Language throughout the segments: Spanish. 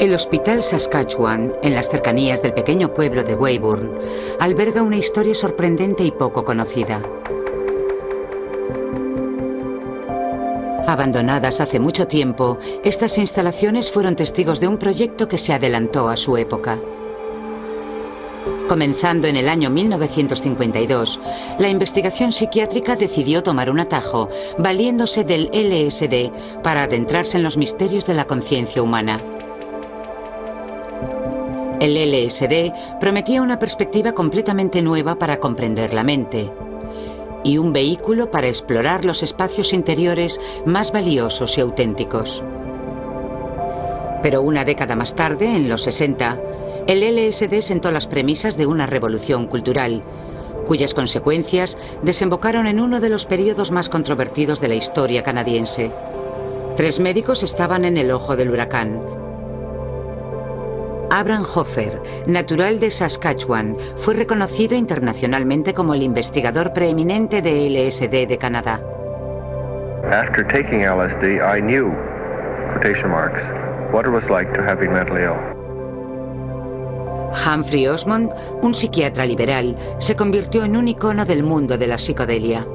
El Hospital Saskatchewan, en las cercanías del pequeño pueblo de Weyburn, alberga una historia sorprendente y poco conocida. Abandonadas hace mucho tiempo, estas instalaciones fueron testigos de un proyecto que se adelantó a su época. Comenzando en el año 1952, la investigación psiquiátrica decidió tomar un atajo, valiéndose del LSD para adentrarse en los misterios de la conciencia humana. El LSD prometía una perspectiva completamente nueva para comprender la mente y un vehículo para explorar los espacios interiores más valiosos y auténticos. Pero una década más tarde, en los 60, el LSD sentó las premisas de una revolución cultural, cuyas consecuencias desembocaron en uno de los periodos más controvertidos de la historia canadiense. 3 médicos estaban en el ojo del huracán. Abraham Hoffer, natural de Saskatchewan, fue reconocido internacionalmente como el investigador preeminente de LSD de Canadá. After taking LSD, I knew, quotation marks, what it was like to have been mentally ill. Humphrey Osmond, un psiquiatra liberal, se convirtió en un icono del mundo de la psicodelia.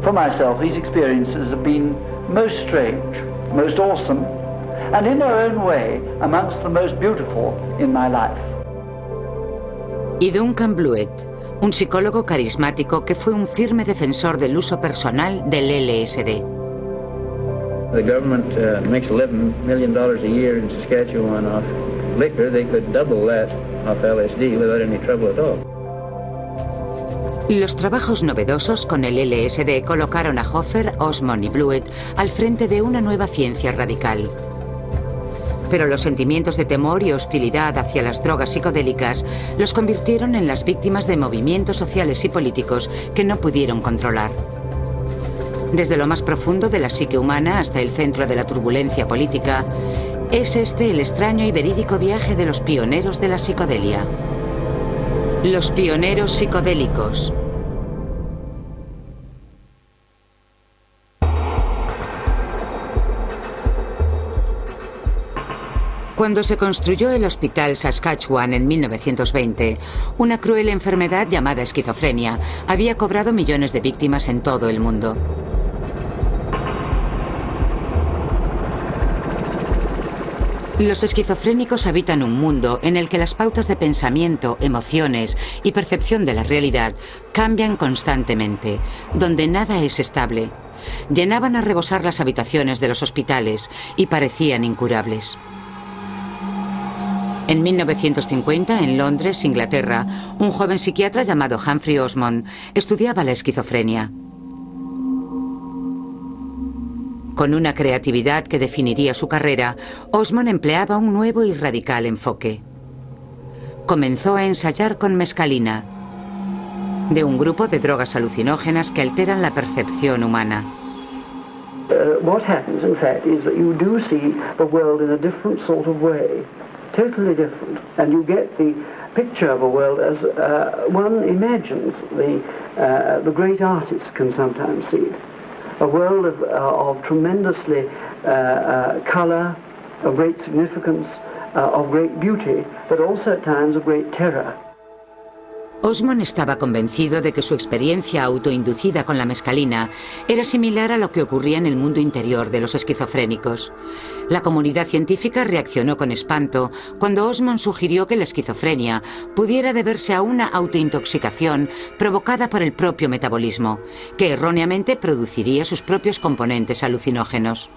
For myself, these experiences have been most strange, most awesome, and in their own way, amongst the most beautiful in my life. Y Duncan Blewett, un psicólogo carismático que fue un firme defensor del uso personal del LSD. The government makes $11 million a year in Saskatchewan off liquor. They could double that off LSD without any trouble at all. Los trabajos novedosos con el LSD colocaron a Hoffer, Osmond y Blewett al frente de una nueva ciencia radical. Pero los sentimientos de temor y hostilidad hacia las drogas psicodélicas los convirtieron en las víctimas de movimientos sociales y políticos que no pudieron controlar. Desde lo más profundo de la psique humana hasta el centro de la turbulencia política, es este el extraño y verídico viaje de los pioneros de la psicodelia. Los pioneros psicodélicos. Cuando se construyó el Hospital Saskatchewan en 1920, una cruel enfermedad llamada esquizofrenia había cobrado millones de víctimas en todo el mundo. Los esquizofrénicos habitan un mundo en el que las pautas de pensamiento, emociones y percepción de la realidad cambian constantemente, donde nada es estable. Llenaban a rebosar las habitaciones de los hospitales y parecían incurables. En 1950, en Londres, Inglaterra, un joven psiquiatra llamado Humphrey Osmond estudiaba la esquizofrenia. Con una creatividad que definiría su carrera, Osmond empleaba un nuevo y radical enfoque. Comenzó a ensayar con mescalina, de un grupo de drogas alucinógenas que alteran la percepción humana. What happens, in fact, is that you do see the world in a different sort of way. Totally different, and you get the picture of a world as one imagines the great artists can sometimes see. A world of tremendously color, of great significance, of great beauty, but also at times of great terror. Osmond estaba convencido de que su experiencia autoinducida con la mescalina era similar a lo que ocurría en el mundo interior de los esquizofrénicos. La comunidad científica reaccionó con espanto cuando Osmond sugirió que la esquizofrenia pudiera deberse a una autointoxicación provocada por el propio metabolismo, que erróneamente produciría sus propios componentes alucinógenos.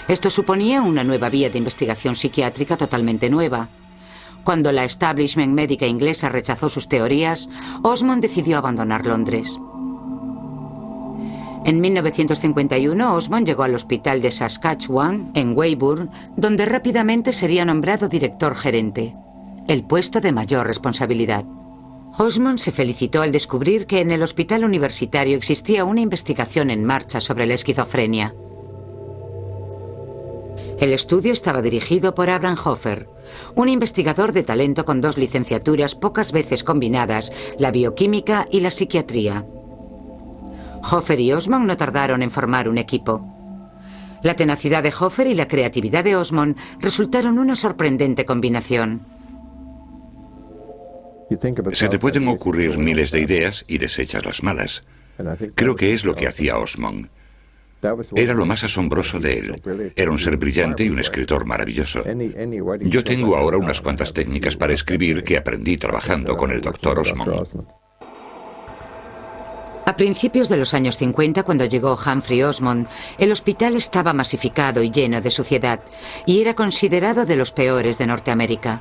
Esto suponía una nueva vía de investigación psiquiátrica totalmente nueva. Cuando la establishment médica inglesa rechazó sus teorías, Osmond decidió abandonar Londres. En 1951, Osmond llegó al Hospital de Saskatchewan, en Weyburn, donde rápidamente sería nombrado director gerente, el puesto de mayor responsabilidad. Osmond se felicitó al descubrir que en el hospital universitario existía una investigación en marcha sobre la esquizofrenia. El estudio estaba dirigido por Abraham Hoffer, un investigador de talento con 2 licenciaturas pocas veces combinadas, la bioquímica y la psiquiatría. Hoffer y Osmond no tardaron en formar un equipo. La tenacidad de Hoffer y la creatividad de Osmond resultaron una sorprendente combinación. Se te pueden ocurrir miles de ideas y desechas las malas. Creo que es lo que hacía Osmond. Era lo más asombroso de él. Era un ser brillante y un escritor maravilloso. Yo tengo ahora unas cuantas técnicas para escribir que aprendí trabajando con el Dr. Osmond. A principios de los años 50, cuando llegó Humphrey Osmond, el hospital estaba masificado y lleno de suciedad, y era considerado de los peores de Norteamérica.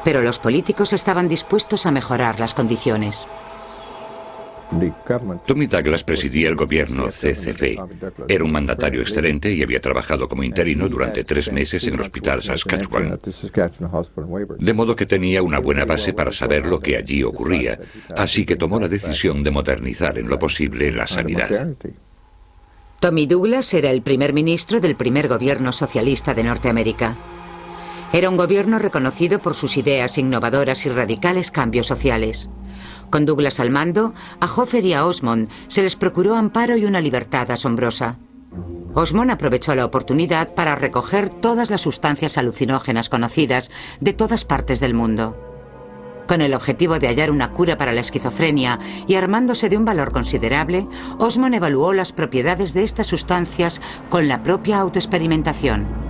Pero los políticos estaban dispuestos a mejorar las condiciones. Tommy Douglas presidía el gobierno CCF. Era un mandatario excelente y había trabajado como interino durante 3 meses en el hospital Saskatchewan. De modo que tenía una buena base para saber lo que allí ocurría, así que tomó la decisión de modernizar en lo posible la sanidad. Tommy Douglas era el primer ministro del primer gobierno socialista de Norteamérica. Era un gobierno reconocido por sus ideas innovadoras y radicales cambios sociales. Con Douglas al mando, a Hoffer y a Osmond se les procuró amparo y una libertad asombrosa. Osmond aprovechó la oportunidad para recoger todas las sustancias alucinógenas conocidas de todas partes del mundo. Con el objetivo de hallar una cura para la esquizofrenia y armándose de un valor considerable, Osmond evaluó las propiedades de estas sustancias con la propia autoexperimentación.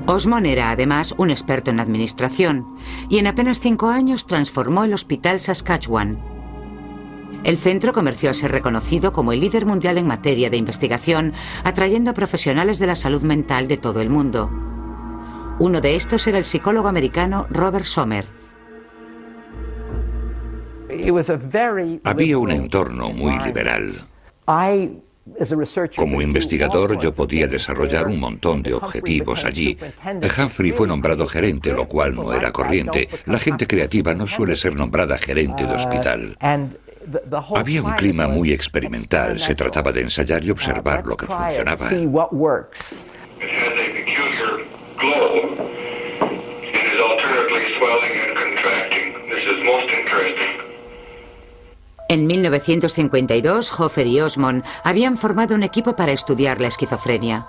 Osmond era además un experto en administración y en apenas 5 años transformó el Hospital Saskatchewan. El centro comenzó a ser reconocido como el líder mundial en materia de investigación, atrayendo a profesionales de la salud mental de todo el mundo. Uno de estos era el psicólogo americano Robert Sommer. Había un entorno muy liberal. Como investigador yo podía desarrollar un montón de objetivos allí. Humphrey fue nombrado gerente, lo cual no era corriente. La gente creativa no suele ser nombrada gerente de hospital. Había un clima muy experimental. Se trataba de ensayar y observar lo que funcionaba. En 1952, Hoffer y Osmond habían formado un equipo para estudiar la esquizofrenia.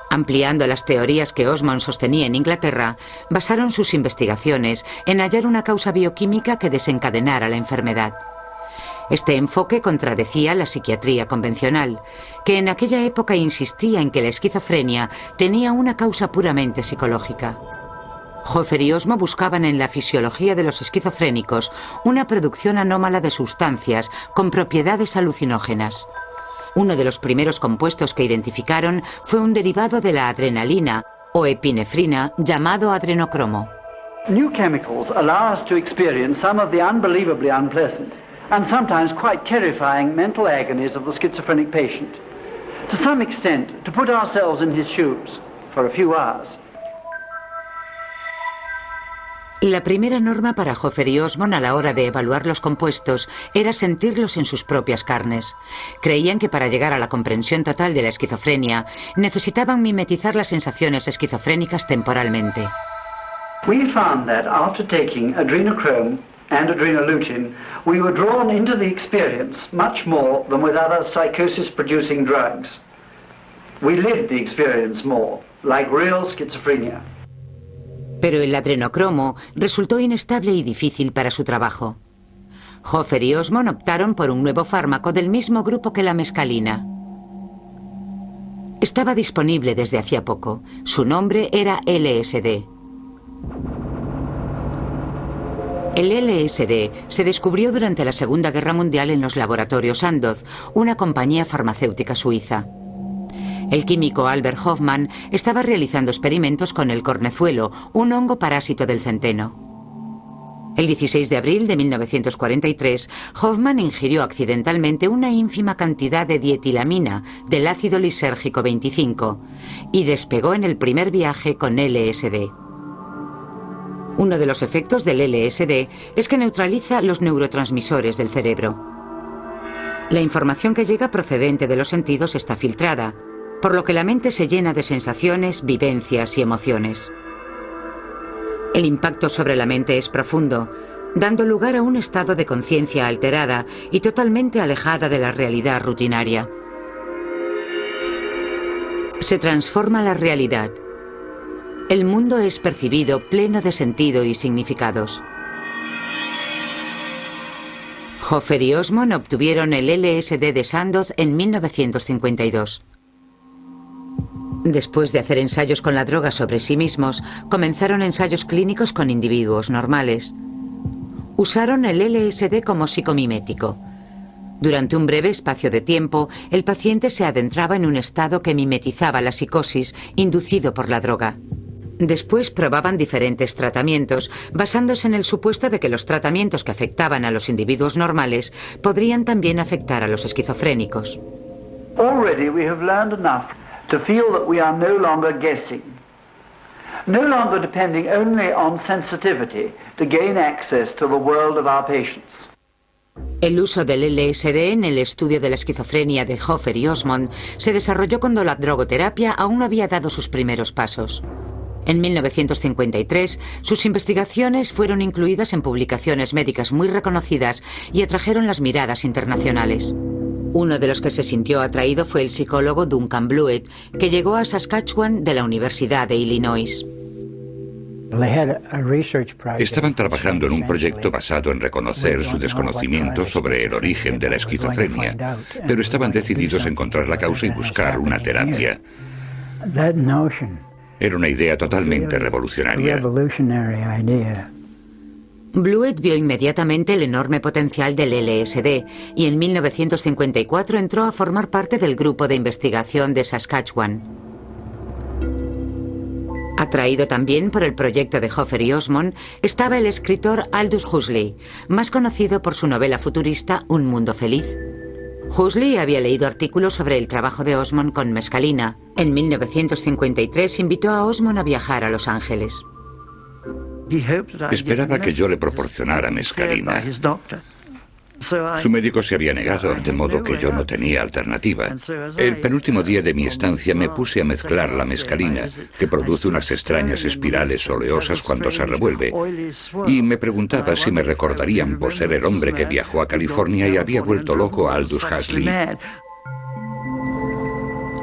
Ampliando las teorías que Osmond sostenía en Inglaterra, basaron sus investigaciones en hallar una causa bioquímica que desencadenara la enfermedad. Este enfoque contradecía la psiquiatría convencional, que en aquella época insistía en que la esquizofrenia tenía una causa puramente psicológica. Hoffer y Osmond buscaban en la fisiología de los esquizofrénicos una producción anómala de sustancias con propiedades alucinógenas. Uno de los primeros compuestos que identificaron fue un derivado de la adrenalina o epinefrina llamado adrenocromo. New chemicals allow us to experience some of the unbelievably unpleasant and sometimes quite terrifying mental agonies of the schizophrenic patient. To some extent, to put ourselves in his shoes for a few hours. La primera norma para Hoffer y Osmond a la hora de evaluar los compuestos era sentirlos en sus propias carnes. Creían que para llegar a la comprensión total de la esquizofrenia necesitaban mimetizar las sensaciones esquizofrénicas temporalmente. We found that after taking adrenochrome and adrenolutin, we were drawn into the experience much more than with other psychosis-producing drugs. We lived the experience more, like real schizophrenia. Pero el adrenocromo resultó inestable y difícil para su trabajo. Hoffer y Osmond optaron por un nuevo fármaco del mismo grupo que la mescalina. Estaba disponible desde hacía poco. Su nombre era LSD. El LSD se descubrió durante la Segunda Guerra Mundial en los laboratorios Sandoz, una compañía farmacéutica suiza. El químico Albert Hofmann estaba realizando experimentos con el cornezuelo, un hongo parásito del centeno. El 16 de abril de 1943, Hofmann ingirió accidentalmente una ínfima cantidad de dietilamina del ácido lisérgico 25 y despegó en el primer viaje con LSD. Uno de los efectos del LSD es que neutraliza los neurotransmisores del cerebro. La información que llega procedente de los sentidos está filtrada, por lo que la mente se llena de sensaciones, vivencias y emociones. El impacto sobre la mente es profundo, dando lugar a un estado de conciencia alterada y totalmente alejada de la realidad rutinaria. Se transforma la realidad. El mundo es percibido pleno de sentido y significados. Hoffer y Osmond obtuvieron el LSD de Sandoz en 1952. Después de hacer ensayos con la droga sobre sí mismos, comenzaron ensayos clínicos con individuos normales. Usaron el LSD como psicomimético. Durante un breve espacio de tiempo, el paciente se adentraba en un estado que mimetizaba la psicosis inducido por la droga. Después probaban diferentes tratamientos, basándose en el supuesto de que los tratamientos que afectaban a los individuos normales podrían también afectar a los esquizofrénicos. Already we have learned enough to feel that we are no longer guessing, no longer depending only on sensitivity to gain access to the world of our patients. El uso del LSD en el estudio de la esquizofrenia de Hoffer y Osmond se desarrolló cuando la drogoterapia aún no había dado sus primeros pasos. En 1953, sus investigaciones fueron incluidas en publicaciones médicas muy reconocidas y atrajeron las miradas internacionales. Uno de los que se sintió atraído fue el psicólogo Duncan Blewett, que llegó a Saskatchewan de la Universidad de Illinois. Estaban trabajando en un proyecto basado en reconocer su desconocimiento sobre el origen de la esquizofrenia, pero estaban decididos a encontrar la causa y buscar una terapia. Era una idea totalmente revolucionaria. Blewett vio inmediatamente el enorme potencial del LSD y en 1954 entró a formar parte del grupo de investigación de Saskatchewan. Atraído también por el proyecto de Hoffer y Osmond, estaba el escritor Aldous Huxley, más conocido por su novela futurista Un mundo feliz. Huxley había leído artículos sobre el trabajo de Osmond con mescalina. En 1953 invitó a Osmond a viajar a Los Ángeles. Esperaba que yo le proporcionara mescalina. Su médico se había negado, de modo que yo no tenía alternativa. El penúltimo día de mi estancia me puse a mezclar la mescalina, que produce unas extrañas espirales oleosas cuando se revuelve, y me preguntaba si me recordarían por ser el hombre que viajó a California y había vuelto loco a Aldous Huxley.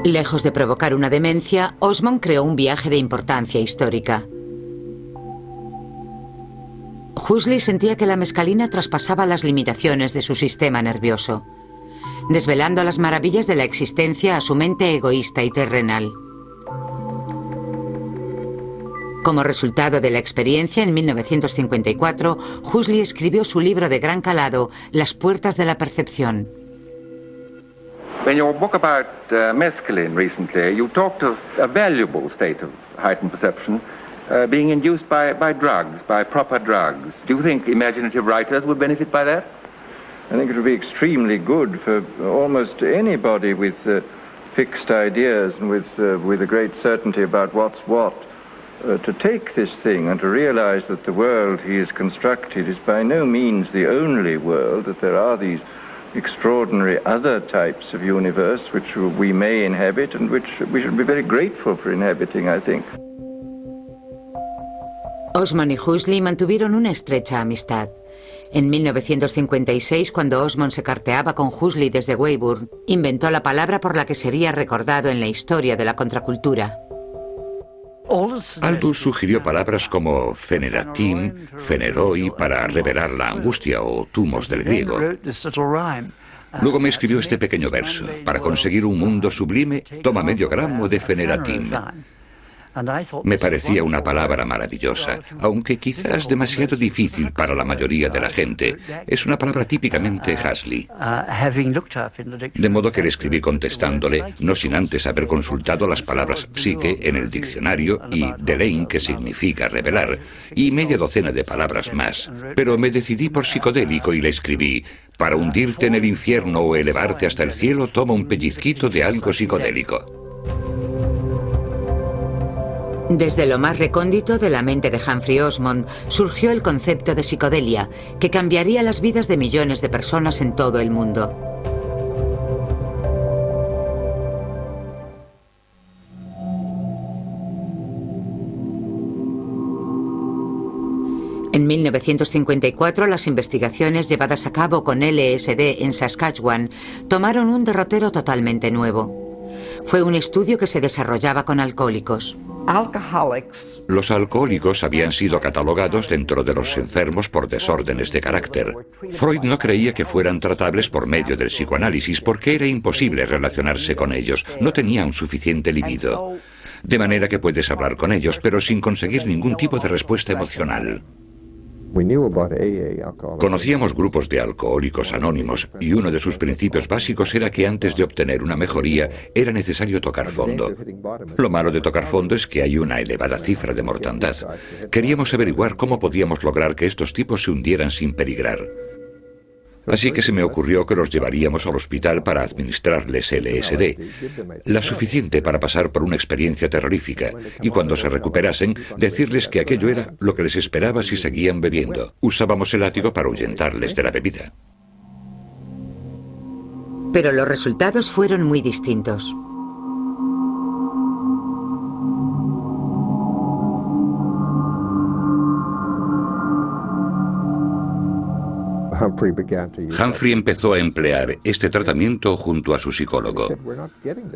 Lejos de provocar una demencia, Osmond creó un viaje de importancia histórica. Huxley sentía que la mescalina traspasaba las limitaciones de su sistema nervioso, desvelando las maravillas de la existencia a su mente egoísta y terrenal. Como resultado de la experiencia, en 1954, Huxley escribió su libro de gran calado, Las puertas de la percepción. In your book about mescaline recently, you talked of a valuable state of heightened perception being induced by drugs, by proper drugs. Do you think imaginative writers would benefit by that? I think it would be extremely good for almost anybody with fixed ideas and with a great certainty about what's what, to take this thing and to realize that the world he has constructed is by no means the only world, that there are these extraordinary other types of universe which we may inhabit and which we should be very grateful for inhabiting, I think. Osmond y Huxley mantuvieron una estrecha amistad. En 1956, cuando Osmond se carteaba con Huxley desde Weyburn, inventó la palabra por la que sería recordado en la historia de la contracultura. Aldous sugirió palabras como feneratim, feneroi para revelar la angustia o tumos del griego. Luego me escribió este pequeño verso: para conseguir un mundo sublime, toma medio gramo de feneratim. Me parecía una palabra maravillosa, aunque quizás demasiado difícil para la mayoría de la gente. Es una palabra típicamente Huxley. De modo que le escribí contestándole, no sin antes haber consultado las palabras psique en el diccionario y delein, que significa revelar, y media docena de palabras más. Pero me decidí por psicodélico y le escribí: para hundirte en el infierno o elevarte hasta el cielo, toma un pellizquito de algo psicodélico. Desde lo más recóndito de la mente de Humphrey Osmond surgió el concepto de psicodelia, que cambiaría las vidas de millones de personas en todo el mundo. En 1954, las investigaciones llevadas a cabo con LSD en Saskatchewan tomaron un derrotero totalmente nuevo. Fue un estudio que se desarrollaba con alcohólicos. Los alcohólicos habían sido catalogados dentro de los enfermos por desórdenes de carácter. Freud no creía que fueran tratables por medio del psicoanálisis porque era imposible relacionarse con ellos, no tenían suficiente libido. De manera que puedes hablar con ellos, pero sin conseguir ningún tipo de respuesta emocional. Conocíamos grupos de alcohólicos anónimos y uno de sus principios básicos era que antes de obtener una mejoría era necesario tocar fondo. Lo malo de tocar fondo es que hay una elevada cifra de mortandad. Queríamos averiguar cómo podíamos lograr que estos tipos se hundieran sin peligrar. Así que se me ocurrió que los llevaríamos al hospital para administrarles LSD, la suficiente para pasar por una experiencia terrorífica, y cuando se recuperasen, decirles que aquello era lo que les esperaba si seguían bebiendo. Usábamos el látigo para ahuyentarles de la bebida. Pero los resultados fueron muy distintos. Humphrey empezó a emplear este tratamiento junto a su psicólogo.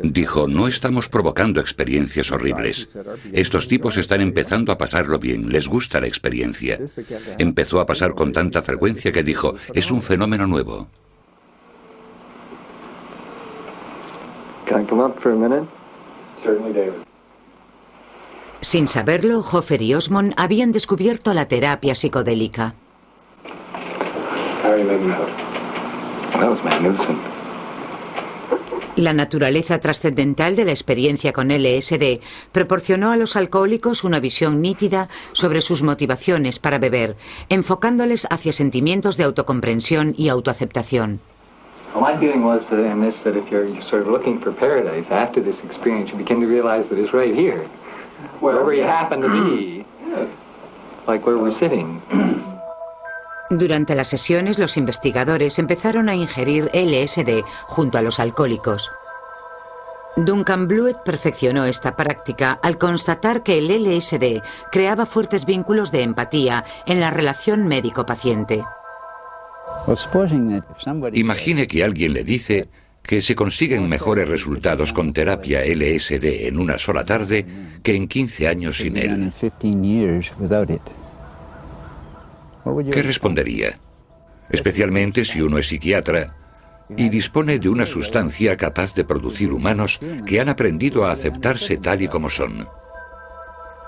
Dijo, no estamos provocando experiencias horribles. Estos tipos están empezando a pasarlo bien, les gusta la experiencia. Empezó a pasar con tanta frecuencia que dijo, es un fenómeno nuevo. Sin saberlo, Hoffer y Osmond habían descubierto la terapia psicodélica. La naturaleza trascendental de la experiencia con LSD proporcionó a los alcohólicos una visión nítida sobre sus motivaciones para beber, enfocándoles hacia sentimientos de autocomprensión y autoaceptación. My feeling was in this that if you're sort of looking for paradise after this experience, you begin to realize that it's right here, wherever you happen to be, like where we're sitting. Durante las sesiones, los investigadores empezaron a ingerir LSD junto a los alcohólicos. Duncan Blewett perfeccionó esta práctica al constatar que el LSD creaba fuertes vínculos de empatía en la relación médico-paciente. Imagine que alguien le dice que se consiguen mejores resultados con terapia LSD en una sola tarde que en 15 años sin él. ¿Qué respondería? Especialmente si uno es psiquiatra y dispone de una sustancia capaz de producir humanos que han aprendido a aceptarse tal y como son.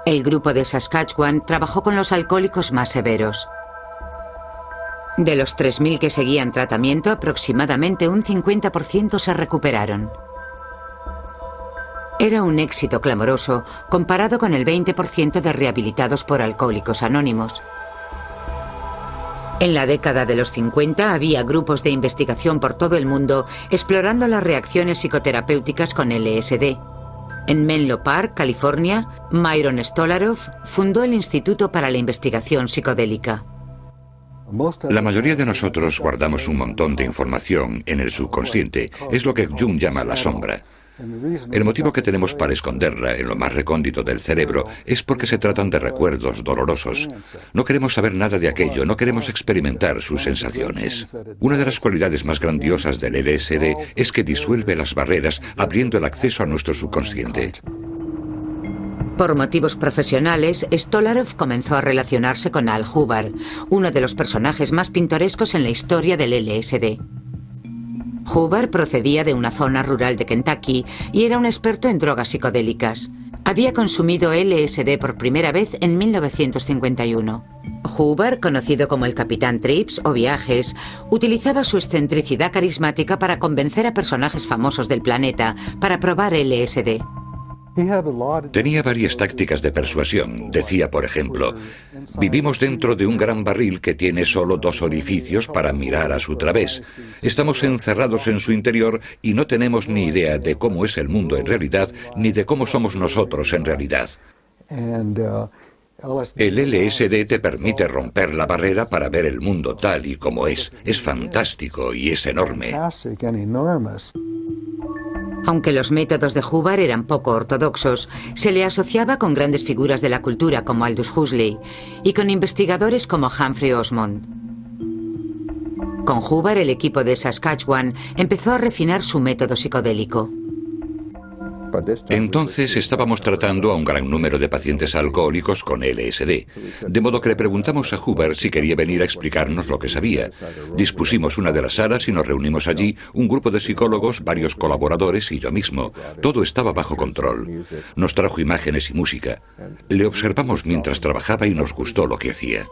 El grupo de Saskatchewan trabajó con los alcohólicos más severos. De los 3.000 que seguían tratamiento, aproximadamente un 50% se recuperaron. Era un éxito clamoroso comparado con el 20% de rehabilitados por Alcohólicos Anónimos. En la década de los 50 había grupos de investigación por todo el mundo explorando las reacciones psicoterapéuticas con LSD. En Menlo Park, California, Myron Stolarov fundó el Instituto para la Investigación Psicodélica. La mayoría de nosotros guardamos un montón de información en el subconsciente. Es lo que Jung llama la sombra. El motivo que tenemos para esconderla en lo más recóndito del cerebro es porque se tratan de recuerdos dolorosos. No queremos saber nada de aquello, no queremos experimentar sus sensaciones. Una de las cualidades más grandiosas del LSD es que disuelve las barreras, abriendo el acceso a nuestro subconsciente. Por motivos profesionales, Stolarov comenzó a relacionarse con Al Hubbard, uno de los personajes más pintorescos en la historia del LSD. Hubbard procedía de una zona rural de Kentucky y era un experto en drogas psicodélicas. Había consumido LSD por primera vez en 1951. Hubbard, conocido como el Capitán Trips o Viajes, utilizaba su excentricidad carismática para convencer a personajes famosos del planeta para probar LSD. Tenía varias tácticas de persuasión. Decía, por ejemplo, vivimos dentro de un gran barril que tiene solo 2 orificios para mirar a su través. Estamos encerrados en su interior y no tenemos ni idea de cómo es el mundo en realidad, ni de cómo somos nosotros en realidad. El LSD te permite romper la barrera para ver el mundo tal y como es. Es fantástico y es enorme. Aunque los métodos de Hubbard eran poco ortodoxos, se le asociaba con grandes figuras de la cultura como Aldous Huxley y con investigadores como Humphrey Osmond. Con Hubbard, el equipo de Saskatchewan empezó a refinar su método psicodélico. Entonces estábamos tratando a un gran número de pacientes alcohólicos con LSD, de modo que le preguntamos a Hubbard si quería venir a explicarnos lo que sabía. Dispusimos una de las salas y nos reunimos allí, un grupo de psicólogos, varios colaboradores y yo mismo. Todo estaba bajo control. Nos trajo imágenes y música. Le observamos mientras trabajaba y nos gustó lo que hacía.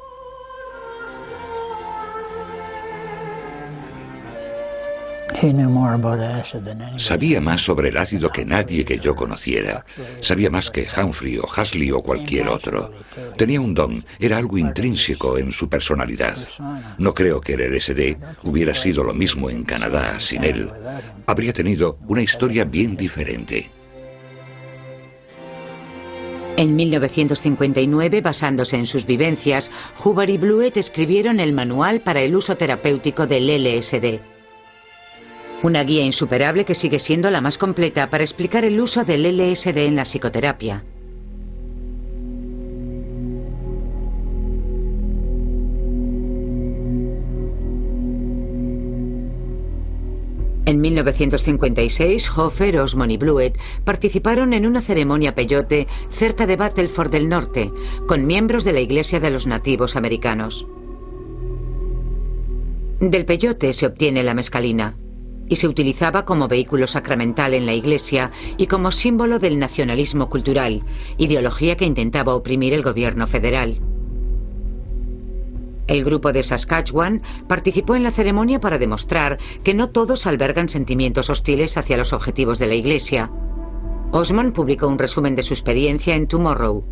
Sabía más sobre el ácido que nadie que yo conociera. Sabía más que Humphrey o Huxley o cualquier otro. Tenía un don, era algo intrínseco en su personalidad. No creo que el LSD hubiera sido lo mismo en Canadá sin él. Habría tenido una historia bien diferente. En 1959, basándose en sus vivencias, Hubbard y Blewett escribieron el Manual para el uso terapéutico del LSD. Una guía insuperable que sigue siendo la más completa para explicar el uso del LSD en la psicoterapia. En 1956, Hoffer, Osmond y Blewett participaron en una ceremonia peyote cerca de Battleford del Norte, con miembros de la Iglesia de los Nativos Americanos. Del peyote se obtiene la mescalina, y se utilizaba como vehículo sacramental en la Iglesia y como símbolo del nacionalismo cultural, ideología que intentaba oprimir el gobierno federal. El grupo de Saskatchewan participó en la ceremonia para demostrar que no todos albergan sentimientos hostiles hacia los objetivos de la Iglesia. Osmond publicó un resumen de su experiencia en Tomorrow.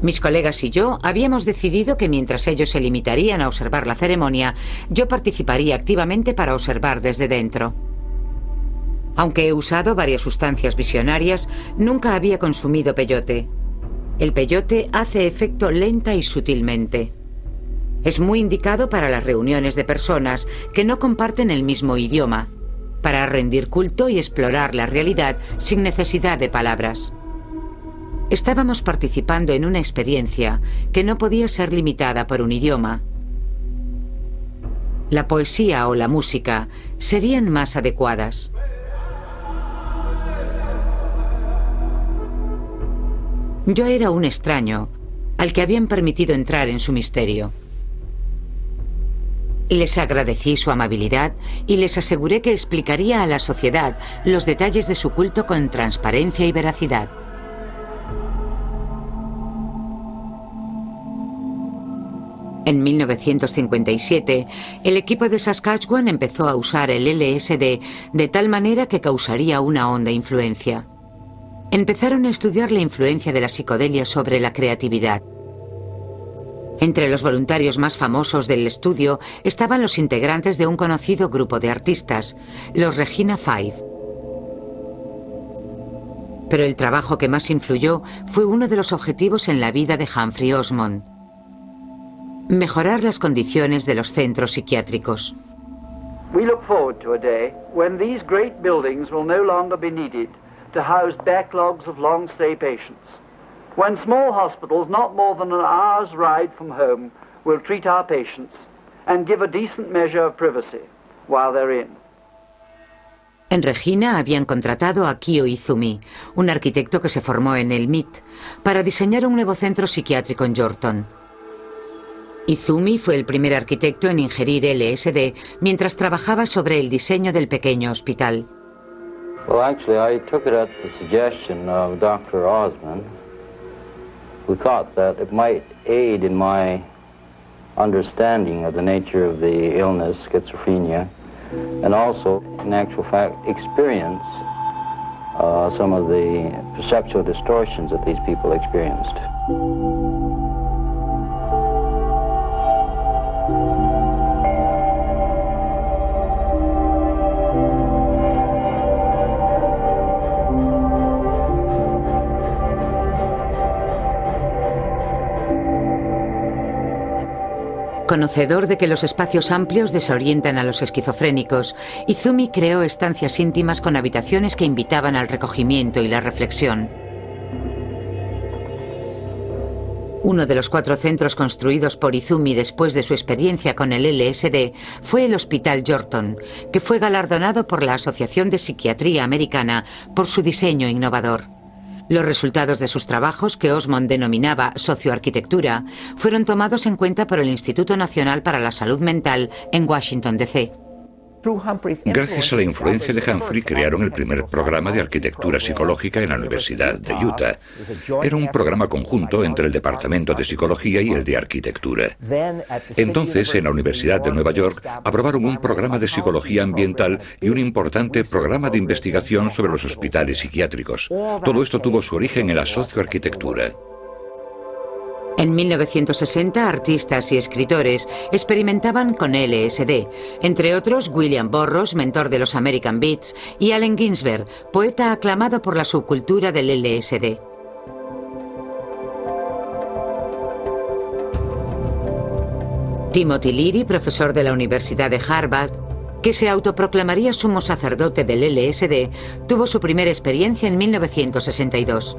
Mis colegas y yo habíamos decidido que mientras ellos se limitarían a observar la ceremonia, yo participaría activamente para observar desde dentro. Aunque he usado varias sustancias visionarias, nunca había consumido peyote. El peyote hace efecto lenta y sutilmente. Es muy indicado para las reuniones de personas que no comparten el mismo idioma, para rendir culto y explorar la realidad sin necesidad de palabras. Estábamos participando en una experiencia que no podía ser limitada por un idioma. La poesía o la música serían más adecuadas. Yo era un extraño al que habían permitido entrar en su misterio. Les agradecí su amabilidad y les aseguré que explicaría a la sociedad los detalles de su culto con transparencia y veracidad. En 1957, el equipo de Saskatchewan empezó a usar el LSD de tal manera que causaría una honda influencia. Empezaron a estudiar la influencia de la psicodelia sobre la creatividad. Entre los voluntarios más famosos del estudio estaban los integrantes de un conocido grupo de artistas, los Regina Five. Pero el trabajo que más influyó fue uno de los objetivos en la vida de Humphrey Osmond: mejorar las condiciones de los centros psiquiátricos. We look forward to a day when these great buildings will no longer be needed to house backlogs of long-stay patients. When small hospitals not more than an hour's ride from home will treat our patients and give a decent measure of privacy while they're in. En Regina habían contratado a Kyo Izumi, un arquitecto que se formó en el MIT, para diseñar un nuevo centro psiquiátrico en Yorkton. Izumi fue el primer arquitecto en ingerir LSD mientras trabajaba sobre el diseño del pequeño hospital. Well, actually, I took it at the suggestion of Dr. Osmond, who thought that it might aid in my understanding of the nature of the illness, schizophrenia, and also, in actual fact, experience some of the perceptual distortions that these people experienced. Conocedor de que los espacios amplios desorientan a los esquizofrénicos, Izumi creó estancias íntimas con habitaciones que invitaban al recogimiento y la reflexión. Uno de los 4 centros construidos por Izumi después de su experiencia con el LSD fue el Hospital Yorkton, que fue galardonado por la Asociación de Psiquiatría Americana por su diseño innovador. Los resultados de sus trabajos, que Osmond denominaba socioarquitectura, fueron tomados en cuenta por el Instituto Nacional para la Salud Mental en Washington, D.C. Gracias a la influencia de Humphrey, crearon el primer programa de arquitectura psicológica en la Universidad de Utah. Era un programa conjunto entre el Departamento de Psicología y el de Arquitectura. Entonces, en la Universidad de Nueva York, aprobaron un programa de psicología ambiental y un importante programa de investigación sobre los hospitales psiquiátricos. Todo esto tuvo su origen en la socioarquitectura. En 1960, artistas y escritores experimentaban con LSD, entre otros William Burroughs, mentor de los American Beats, y Allen Ginsberg, poeta aclamado por la subcultura del LSD. Timothy Leary, profesor de la Universidad de Harvard, que se autoproclamaría sumo sacerdote del LSD, tuvo su primera experiencia en 1962.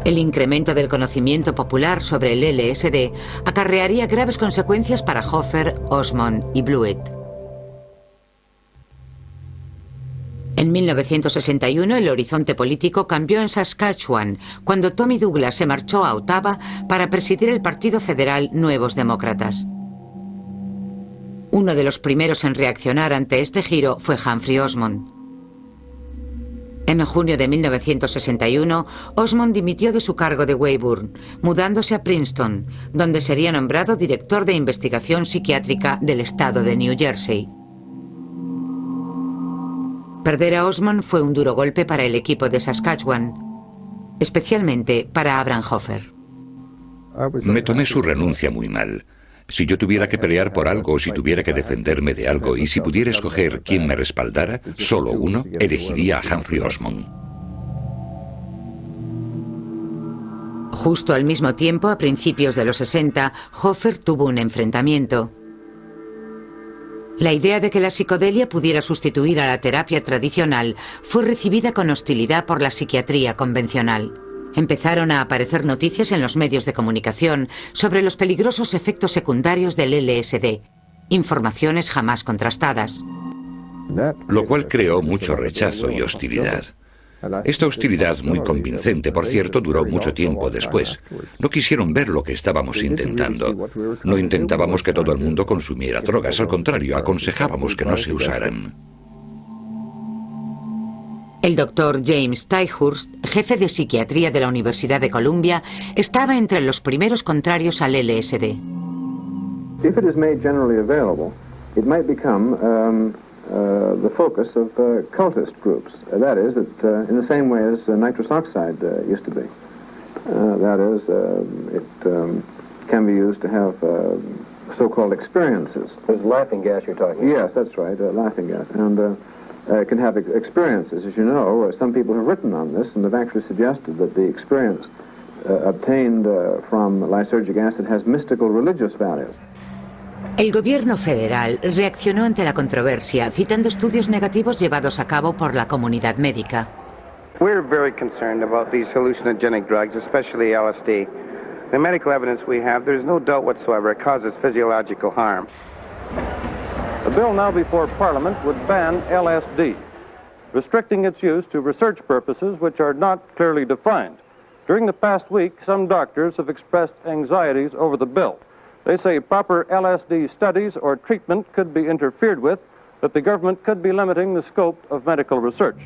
El incremento del conocimiento popular sobre el LSD acarrearía graves consecuencias para Hoffer, Osmond y Blewett. En 1961 el horizonte político cambió en Saskatchewan, cuando Tommy Douglas se marchó a Ottawa para presidir el Partido Federal Nuevos Demócratas. Uno de los primeros en reaccionar ante este giro fue Humphrey Osmond. En junio de 1961, Osmond dimitió de su cargo de Weyburn, mudándose a Princeton, donde sería nombrado director de investigación psiquiátrica del estado de New Jersey. Perder a Osmond fue un duro golpe para el equipo de Saskatchewan, especialmente para Abraham Hoffer. Me tomé su renuncia muy mal. Si yo tuviera que pelear por algo, si tuviera que defenderme de algo, y si pudiera escoger quién me respaldara, solo uno, elegiría a Humphrey Osmond. Justo al mismo tiempo, a principios de los 60, Hoffer tuvo un enfrentamiento. La idea de que la psicodelia pudiera sustituir a la terapia tradicional fue recibida con hostilidad por la psiquiatría convencional. Empezaron a aparecer noticias en los medios de comunicación sobre los peligrosos efectos secundarios del LSD, informaciones jamás contrastadas. Lo cual creó mucho rechazo y hostilidad. Esta hostilidad, muy convincente, por cierto, duró mucho tiempo después. No quisieron ver lo que estábamos intentando. No intentábamos que todo el mundo consumiera drogas, al contrario, aconsejábamos que no se usaran. El doctor James Ticehurst, jefe de psiquiatría de la Universidad de Columbia, estaba entre los primeros contrarios al LSD. If it is made generally available, it might become the focus of cultist groups. That is, that in the same way as nitrous oxide used to be. That is, it can be used to have so-called experiences. This laughing gas you're talking about. Yes, that's right, laughing gas. And can have experiences. As you know, some people have written on this and have actually suggested that the experience obtained from lysergic acid has mystical religious values. El gobierno federal reaccionó ante la controversia, citando estudios negativos llevados a cabo por la comunidad médica. We're very concerned about these hallucinogenic drugs, especially LSD. The medical evidence we have, there's no doubt whatsoever it causes physiological harm. The bill now before Parliament would ban LSD, restricting its use to research purposes which are not clearly defined. During the past week, some doctors have expressed anxieties over the bill. They say proper LSD studies or treatment could be interfered with, that the government could be limiting the scope of medical research.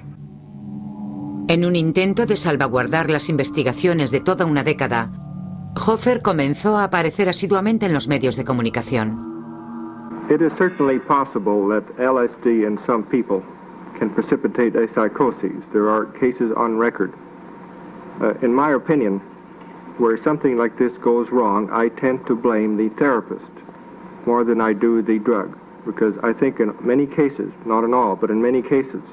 En un intento de salvaguardar las investigaciones de toda una década, Hoffer comenzó a aparecer asiduamente en los medios de comunicación. It is certainly possible that LSD in some people can precipitate a psychosis. There are cases on record. In my opinion, where something like this goes wrong, I tend to blame the therapist more than I do the drug, because I think in many cases, not in all, but in many cases,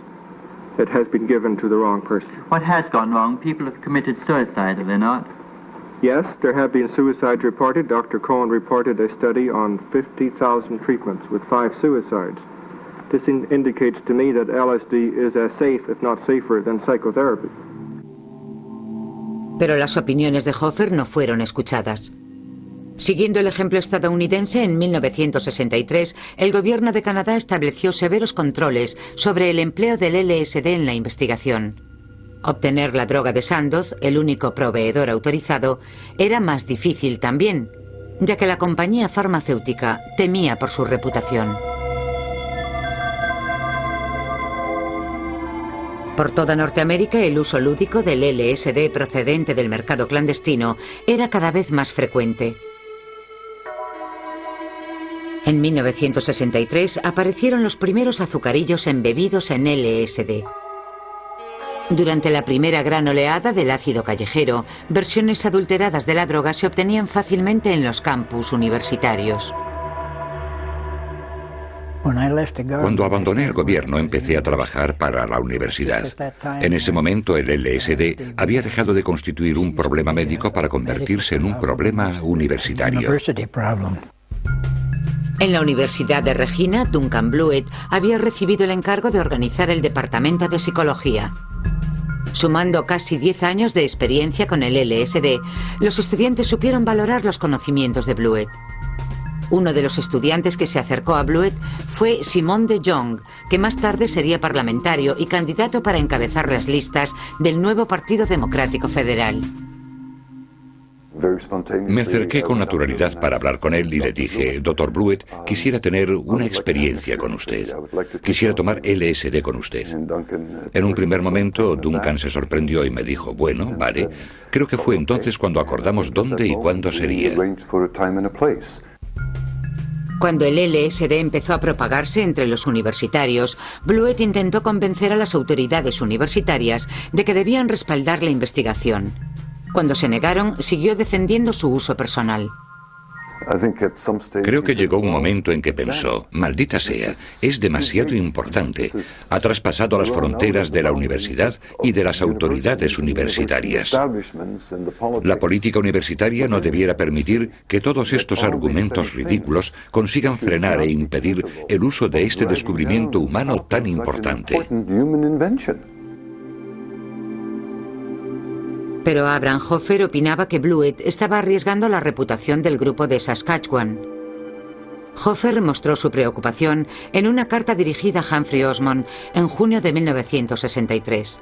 it has been given to the wrong person. What has gone wrong? People have committed suicide, have they not? Yes, there have been suicides reported. Dr. Cohen reported a study on 50,000 treatments with 5 suicides. This indicates to me that LSD is as safe, if not safer, than psychotherapy. Pero las opiniones de Hoffer no fueron escuchadas. Siguiendo el ejemplo estadounidense, en 1963, el gobierno de Canadá estableció severos controles sobre el empleo del LSD en la investigación. Obtener la droga de Sandoz, el único proveedor autorizado, era más difícil también, ya que la compañía farmacéutica temía por su reputación. Por toda Norteamérica, el uso lúdico del LSD procedente del mercado clandestino era cada vez más frecuente. En 1963 aparecieron los primeros azucarillos embebidos en LSD. Durante la primera gran oleada del ácido callejero, versiones adulteradas de la droga se obtenían fácilmente en los campus universitarios. Cuando abandoné el gobierno, empecé a trabajar para la universidad. En ese momento, el LSD había dejado de constituir un problema médico para convertirse en un problema universitario. En la Universidad de Regina, Duncan Blewett había recibido el encargo de organizar el departamento de psicología. Sumando casi 10 años de experiencia con el LSD, los estudiantes supieron valorar los conocimientos de Blewett. Uno de los estudiantes que se acercó a Blewett fue Simon de Jong, que más tarde sería parlamentario y candidato para encabezar las listas del nuevo Partido Democrático Federal. Me acerqué con naturalidad para hablar con él y le dije: Dr. Blewett, quisiera tener una experiencia con usted. Quisiera tomar LSD con usted. En un primer momento, Duncan se sorprendió y me dijo: bueno, vale. Creo que fue entonces cuando acordamos dónde y cuándo sería. Cuando el LSD empezó a propagarse entre los universitarios, Blewett intentó convencer a las autoridades universitarias de que debían respaldar la investigación. Cuando se negaron, siguió defendiendo su uso personal. Creo que llegó un momento en que pensó: maldita sea, es demasiado importante. Ha traspasado las fronteras de la universidad y de las autoridades universitarias. La política universitaria no debiera permitir que todos estos argumentos ridículos consigan frenar e impedir el uso de este descubrimiento humano tan importante. Pero Abraham Hoffer opinaba que Blewett estaba arriesgando la reputación del grupo de Saskatchewan. Hoffer mostró su preocupación en una carta dirigida a Humphrey Osmond en junio de 1963.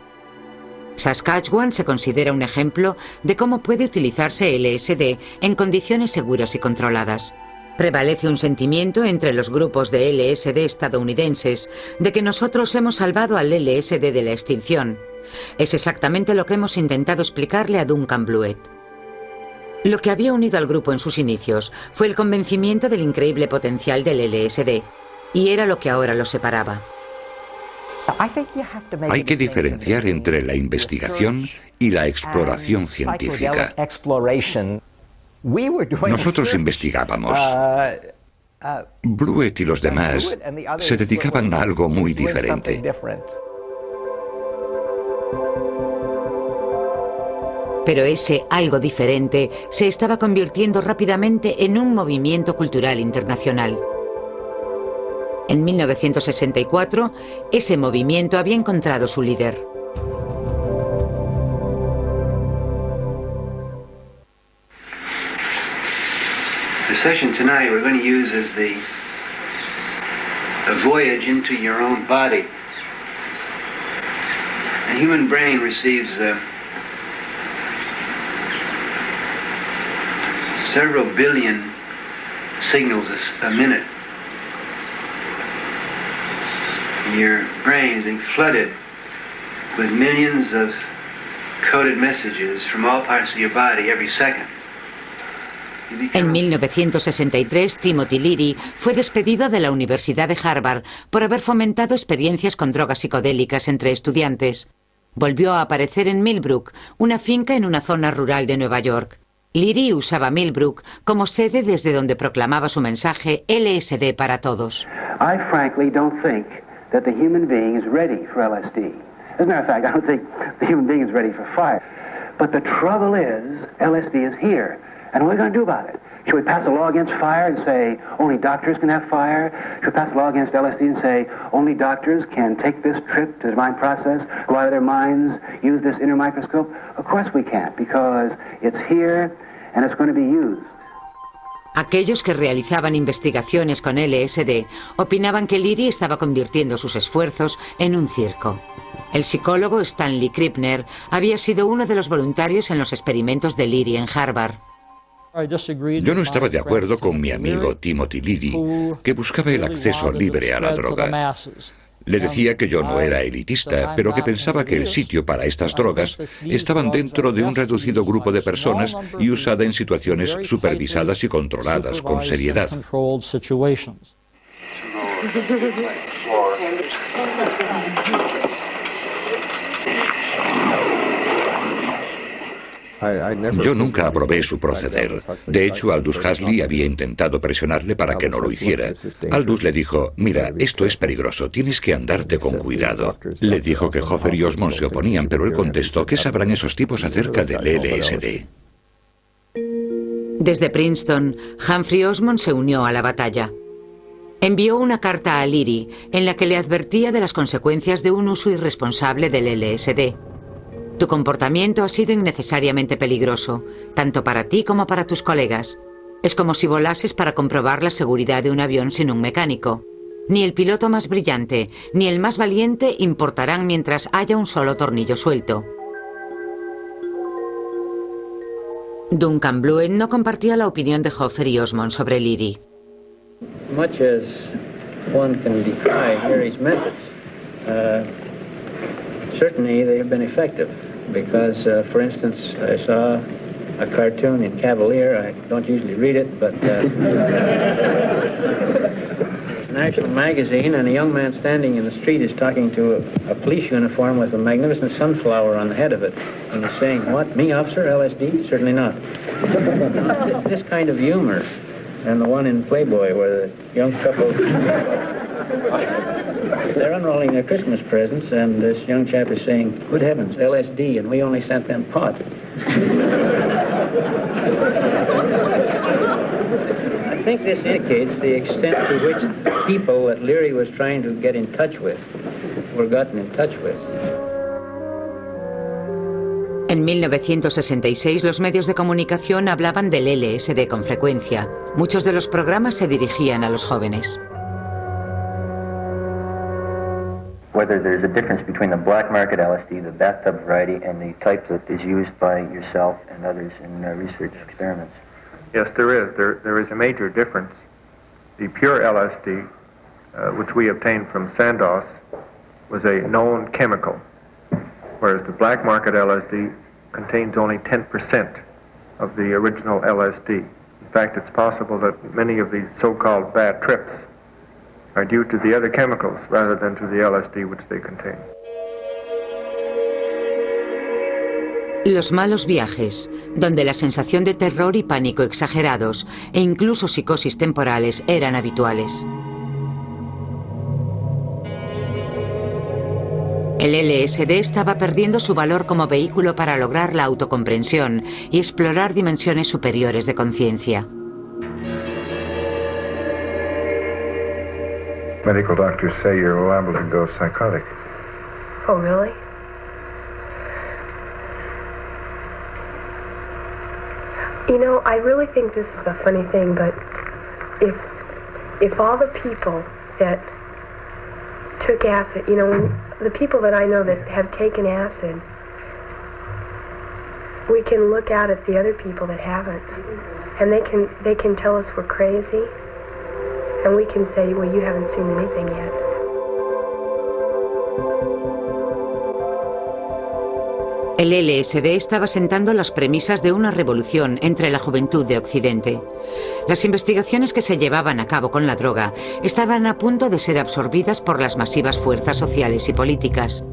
Saskatchewan se considera un ejemplo de cómo puede utilizarse LSD en condiciones seguras y controladas. Prevalece un sentimiento entre los grupos de LSD estadounidenses de que nosotros hemos salvado al LSD de la extinción. Es exactamente lo que hemos intentado explicarle a Duncan Blewett. Lo que había unido al grupo en sus inicios fue el convencimiento del increíble potencial del LSD, y era lo que ahora los separaba. Hay que diferenciar entre la investigación y la exploración científica. Nosotros investigábamos. Blewett y los demás se dedicaban a algo muy diferente. Pero ese algo diferente se estaba convirtiendo rápidamente en un movimiento cultural internacional. En 1964, ese movimiento había encontrado su líder. The session tonight we're going to use as a voyage into your own body. The human brain receives several billion signals a minute. Your brain is being flooded with millions of coded messages from all parts of your body every second. En 1963, Timothy Leary fue despedido de la Universidad de Harvard por haber fomentado experiencias con drogas psicodélicas entre estudiantes. Volvió a aparecer en Millbrook, una finca en una zona rural de Nueva York. Leary usaba Millbrook como sede desde donde proclamaba su mensaje LSD para todos. I frankly don't think that the human being is ready for LSD. As a matter of fact, I don't think the human being is ready for fire. But the trouble is, LSD is here. And what are we going to do about it? Should we pass a law against fire and say only doctors can have fire? Should we pass a law against LSD and say only doctors can take this trip to the mind process, go out of their minds, use this inner microscope? Of course we can't, because it's here and it's going to be used. Aquellos que realizaban investigaciones con LSD opinaban que Leary estaba convirtiendo sus esfuerzos en un circo. El psicólogo Stanley Krippner había sido uno de los voluntarios en los experimentos de Leary en Harvard. Yo no estaba de acuerdo con mi amigo Timothy Leary, que buscaba el acceso libre a la droga. Le decía que yo no era elitista, pero que pensaba que el sitio para estas drogas estaban dentro de un reducido grupo de personas y usada en situaciones supervisadas y controladas con seriedad. Yo nunca aprobé su proceder. De hecho, Aldous Huxley había intentado presionarle para que no lo hiciera. Aldous le dijo, mira, esto es peligroso, tienes que andarte con cuidado. Le dijo que Hoffer y Osmond se oponían, pero él contestó, ¿qué sabrán esos tipos acerca del LSD? Desde Princeton, Humphrey Osmond se unió a la batalla. Envió una carta a Leary en la que le advertía de las consecuencias de un uso irresponsable del LSD. Tu comportamiento ha sido innecesariamente peligroso, tanto para ti como para tus colegas. Es como si volases para comprobar la seguridad de un avión sin un mecánico. Ni el piloto más brillante, ni el más valiente importarán mientras haya un solo tornillo suelto. Duncan Blewett no compartía la opinión de Hoffer y Osmond sobre Leary. Much as one can decry Leary's methods, certainly they have been effective. Because, for instance, I saw a cartoon in Cavalier. I don't usually read it, but an actual magazine, and a young man standing in the street is talking to a police uniform with a magnificent sunflower on the head of it. And he's saying, what, me, officer, LSD? Certainly not. This kind of humor, and the one in Playboy where the young couple... They're unrolling their Christmas presents, and this young chap is saying, good heavens, LSD, and we only sent them pot. I think this indicates the extent to which people that Leary was trying to get in touch with were gotten in touch with. En 1966 los medios de comunicación hablaban del LSD con frecuencia. Muchos de los programas se dirigían a los jóvenes. Whether there's a difference between the black market LSD, the bathtub variety, and the type that is used by yourself and others in research experiments. Yes, there is. There is a major difference. The pure LSD, which we obtained from Sandoz, was a known chemical, whereas the black market LSD contains only 10% of the original LSD. In fact, it's possible that many of these so-called bad trips are due to the other chemicals rather than to the LSD which they contain. Los malos viajes, donde la sensación de terror y pánico exagerados e incluso psicosis temporales eran habituales. El LSD estaba perdiendo su valor como vehículo para lograr la autocomprensión y explorar dimensiones superiores de conciencia. Medical doctors say you're liable to go psychotic. Oh, really? You know, I really think this is a funny thing, but if all the people that took acid, you know, when the people that I know that have taken acid, we can look out at the other people that haven't, and they can tell us we're crazy, and we can say, well, you haven't seen anything yet. El LSD estaba sentando las premisas de una revolución entre la juventud de Occidente. Las investigaciones que se llevaban a cabo con la droga estaban a punto de ser absorbidas por las masivas fuerzas sociales y políticas.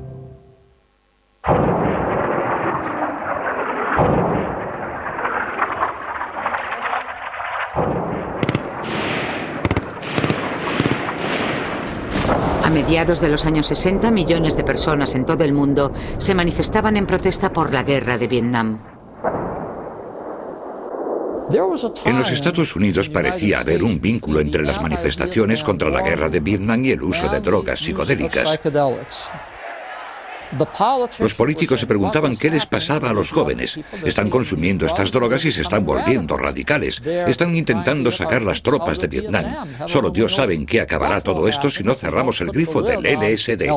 A mediados de los años 60, millones de personas en todo el mundo se manifestaban en protesta por la guerra de Vietnam. En los Estados Unidos parecía haber un vínculo entre las manifestaciones contra la guerra de Vietnam y el uso de drogas psicodélicas. Los políticos se preguntaban qué les pasaba a los jóvenes. Están consumiendo estas drogas y se están volviendo radicales. Están intentando sacar las tropas de Vietnam. Solo Dios sabe en qué acabará todo esto si no cerramos el grifo del LSD.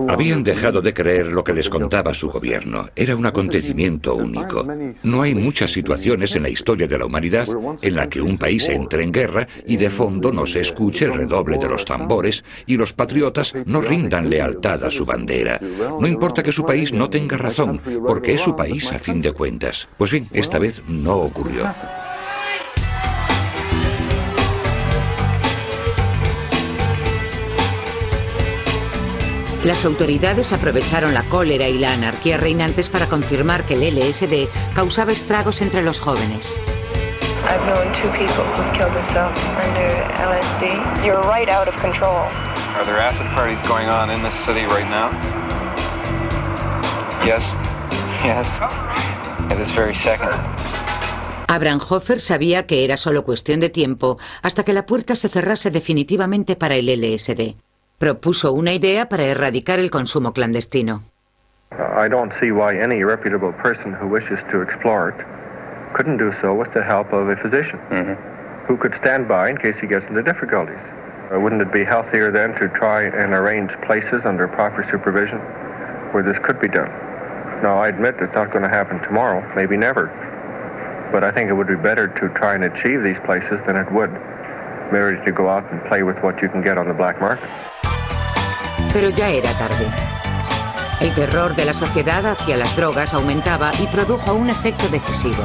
Habían dejado de creer lo que les contaba su gobierno. Era un acontecimiento único. No hay muchas situaciones en la historia de la humanidad en la que un país entre en guerra y de fondo no se escuche el redoble de los tambores y los patriotas no rindan lealtad a su bandera. No importa que su país no tenga razón, porque es su país a fin de cuentas. Pues bien, esta vez no ocurrió. Las autoridades aprovecharon la cólera y la anarquía reinantes para confirmar que el LSD causaba estragos entre los jóvenes. I've known 2 people who've killed themselves under LSD. You're right out of control. Are there acid parties going on in this city right now? Yes. Yes. At this very second. Abraham Hoffer sabía que era solo cuestión de tiempo hasta que la puerta se cerrase definitivamente para el LSD. Propuso una idea para erradicar el consumo clandestino. I don't see why any reputable person who wishes to explore it couldn't do so with the help of a physician who could stand by in case he gets into difficulties. Wouldn't it be healthier then to try and arrange places under proper supervision where this could be done? Now, I admit it's not going to happen tomorrow, maybe never, but I think it would be better to try and achieve these places than it would merely to go out and play with what you can get on the black market. Pero ya era tarde. El terror de la sociedad hacia las drogas aumentaba y produjo un efecto decisivo.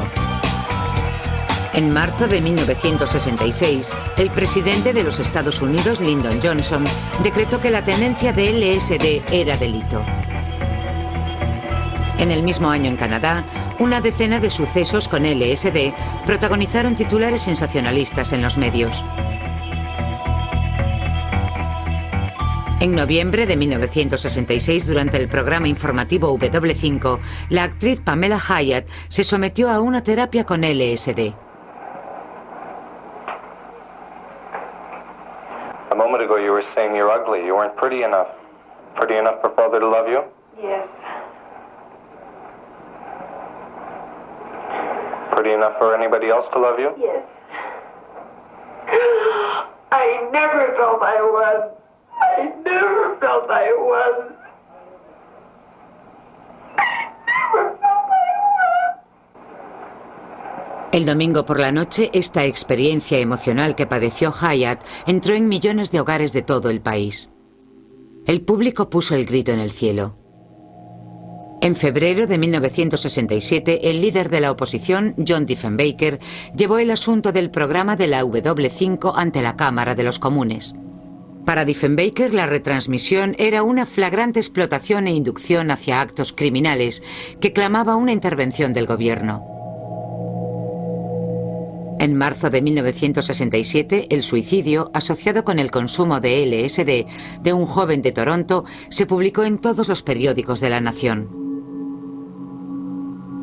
En marzo de 1966, el presidente de los Estados Unidos, Lyndon Johnson, decretó que la tenencia de LSD era delito. En el mismo año en Canadá, una decena de sucesos con LSD protagonizaron titulares sensacionalistas en los medios. En noviembre de 1966, durante el programa informativo W5, la actriz Pamela Hyatt se sometió a una terapia con LSD. A moment ago you were saying you're ugly. You weren't pretty enough. Pretty enough for father to love you? Yes. Pretty enough for anybody else to love you? Yes. I never felt I was. I never felt I was. El domingo por la noche, esta experiencia emocional que padeció Hyatt entró en millones de hogares de todo el país. El público puso el grito en el cielo. En febrero de 1967, el líder de la oposición, John Diefenbaker, llevó el asunto del programa de la W5 ante la Cámara de los Comunes. Para Diefenbaker, la retransmisión era una flagrante explotación e inducción hacia actos criminales que clamaba una intervención del gobierno. En marzo de 1967, el suicidio, asociado con el consumo de LSD de un joven de Toronto, se publicó en todos los periódicos de la nación.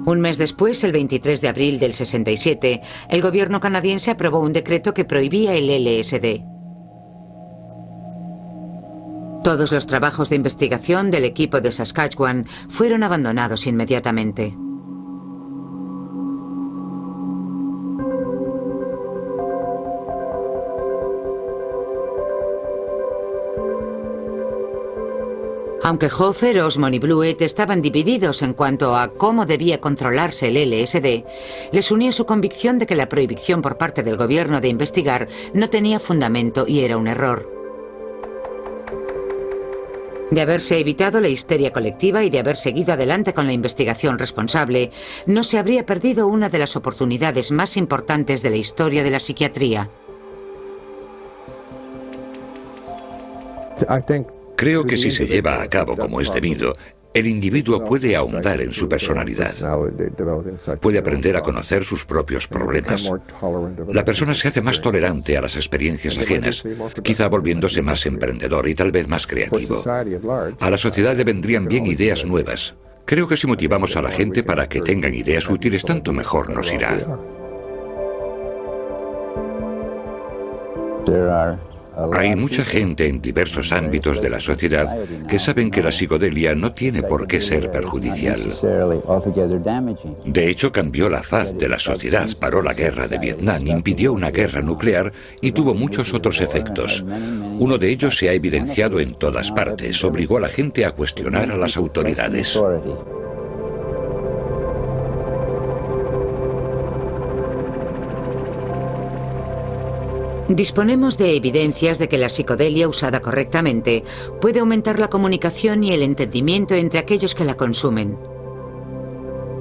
Un mes después, el 23 de abril del 67, el gobierno canadiense aprobó un decreto que prohibía el LSD. Todos los trabajos de investigación del equipo de Saskatchewan fueron abandonados inmediatamente. Aunque Hoffer, Osmond y Blewett estaban divididos en cuanto a cómo debía controlarse el LSD, les unía su convicción de que la prohibición por parte del gobierno de investigar no tenía fundamento y era un error. De haberse evitado la histeria colectiva y de haber seguido adelante con la investigación responsable, no se habría perdido una de las oportunidades más importantes de la historia de la psiquiatría. Creo que si se lleva a cabo como es debido, El individuo puede ahondar en su personalidad, puede aprender a conocer sus propios problemas. La persona se hace más tolerante a las experiencias ajenas, quizá volviéndose más emprendedor y tal vez más creativo. A la sociedad le vendrían bien ideas nuevas. Creo que si motivamos a la gente para que tengan ideas útiles, tanto mejor nos irá. Hay mucha gente en diversos ámbitos de la sociedad que saben que la psicodelia no tiene por qué ser perjudicial. De hecho, cambió la faz de la sociedad, paró la guerra de Vietnam, impidió una guerra nuclear y tuvo muchos otros efectos. Uno de ellos se ha evidenciado en todas partes, obligó a la gente a cuestionar a las autoridades. Disponemos de evidencias de que la psicodelia usada correctamente puede aumentar la comunicación y el entendimiento entre aquellos que la consumen.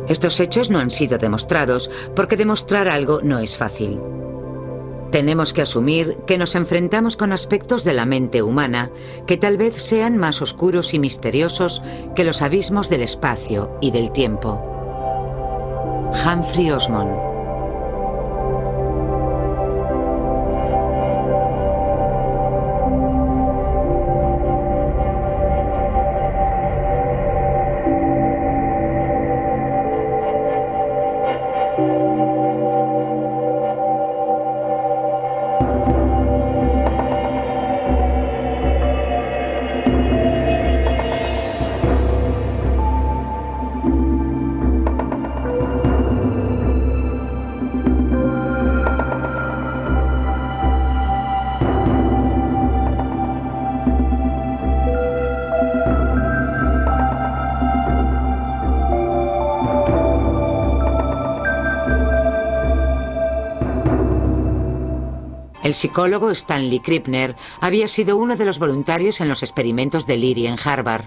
Estos hechos no han sido demostrados porque demostrar algo no es fácil. Tenemos que asumir que nos enfrentamos con aspectos de la mente humana que tal vez sean más oscuros y misteriosos que los abismos del espacio y del tiempo. Humphrey Osmond. El psicólogo Stanley Krippner había sido uno de los voluntarios en los experimentos de Leary en Harvard.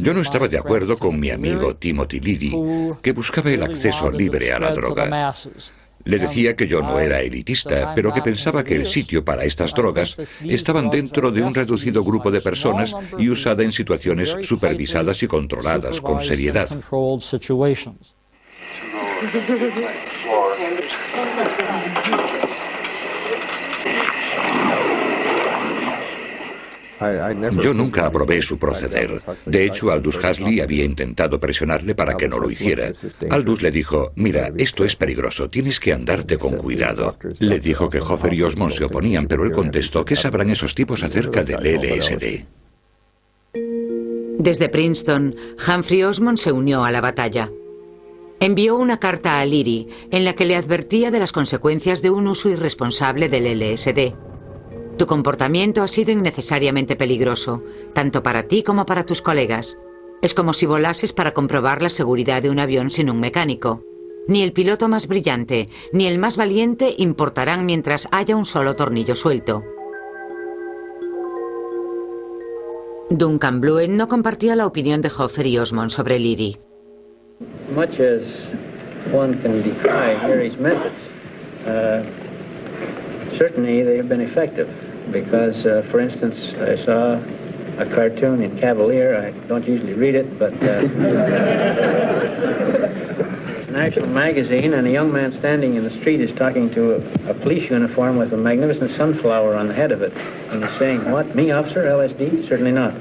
Yo no estaba de acuerdo con mi amigo Timothy Leary, que buscaba el acceso libre a la droga. Le decía que yo no era elitista, pero que pensaba que el sitio para estas drogas estaban dentro de un reducido grupo de personas y usada en situaciones supervisadas y controladas con seriedad. Yo nunca aprobé su proceder. De hecho, Aldous Huxley había intentado presionarle para que no lo hiciera. Aldous le dijo, mira, esto es peligroso, tienes que andarte con cuidado. Le dijo que Hoffer y Osmond se oponían, pero él contestó, ¿qué sabrán esos tipos acerca del LSD? Desde Princeton, Humphrey Osmond se unió a la batalla. Envió una carta a Leary en la que le advertía de las consecuencias de un uso irresponsable del LSD. Tu comportamiento ha sido innecesariamente peligroso, tanto para ti como para tus colegas. Es como si volases para comprobar la seguridad de un avión sin un mecánico. Ni el piloto más brillante, ni el más valiente importarán mientras haya un solo tornillo suelto. Duncan Blewett no compartía la opinión de Hoffer y Osmond sobre Leary. Much as one can decry Leary's methods, certainly they have been effective because, for instance, I saw a cartoon in Cavalier. I don't usually read it, but an actual magazine, and a young man standing in the street is talking to a police uniform with a magnificent sunflower on the head of it. And he's saying, what, me, officer, LSD? Certainly not.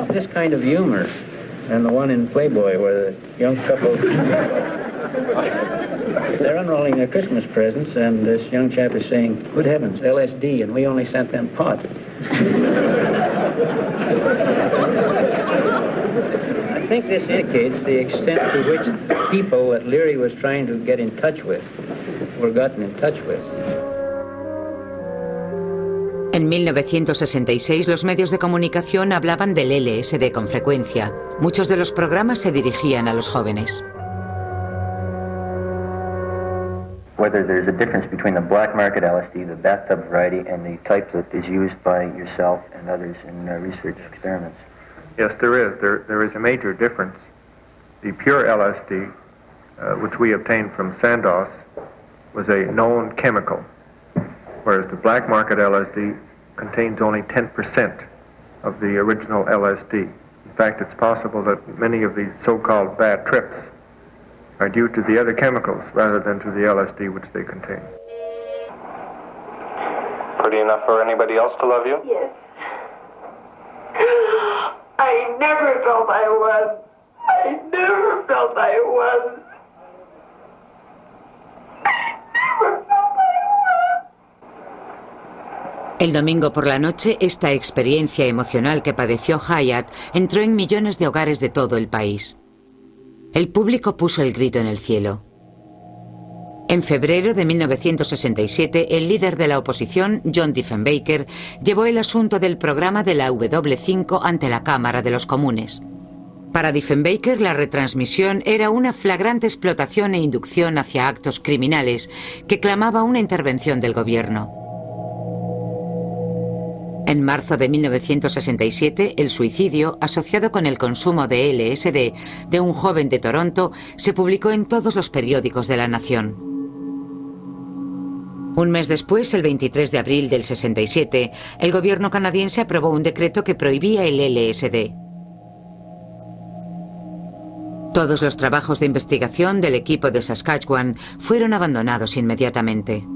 This kind of humor, and the one in Playboy where the young couple... They're unrolling their Christmas presents, and this young chap is saying, good heavens, LSD, and we only sent them pot. I think this indicates the extent to which people that Leary was trying to get in touch with were gotten in touch with. En 1966 los medios de comunicación hablaban del LSD con frecuencia. Muchos de los programas se dirigían a los jóvenes. Whether there's a difference between the black market LSD, the bathtub variety, and the type that is used by yourself and others in research experiments. Yes, there is. There is a major difference. The pure LSD, which we obtained from Sandoz, was a known chemical, whereas the black market LSD contains only 10% of the original LSD. fact, it's possible that many of these so-called bad trips are due to the other chemicals rather than to the LSD which they contain. Pretty enough for anybody else to love you? Yes. I never felt I was. I never felt I was. El domingo por la noche, esta experiencia emocional que padeció Hyatt entró en millones de hogares de todo el país. El público puso el grito en el cielo. En febrero de 1967, el líder de la oposición, John Diefenbaker, llevó el asunto del programa de la W5 ante la Cámara de los Comunes. Para Diefenbaker, la retransmisión era una flagrante explotación e inducción hacia actos criminales que clamaba una intervención del gobierno. En marzo de 1967, el suicidio, asociado con el consumo de LSD de un joven de Toronto, se publicó en todos los periódicos de la nación. Un mes después, el 23 de abril del 67, el gobierno canadiense aprobó un decreto que prohibía el LSD. Todos los trabajos de investigación del equipo de Saskatchewan fueron abandonados inmediatamente.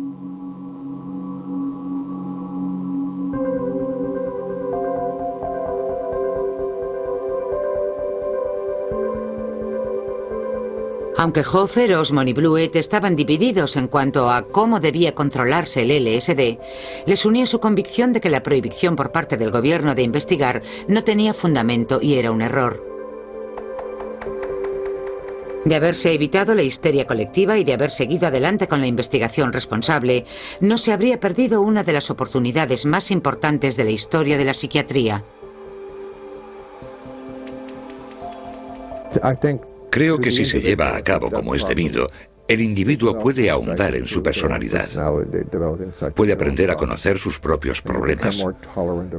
Aunque Hofer, Osmond y Blewett estaban divididos en cuanto a cómo debía controlarse el LSD, les unía su convicción de que la prohibición por parte del gobierno de investigar no tenía fundamento y era un error. De haberse evitado la histeria colectiva y de haber seguido adelante con la investigación responsable, no se habría perdido una de las oportunidades más importantes de la historia de la psiquiatría. Creo que si se lleva a cabo como es debido, el individuo puede ahondar en su personalidad. Puede aprender a conocer sus propios problemas.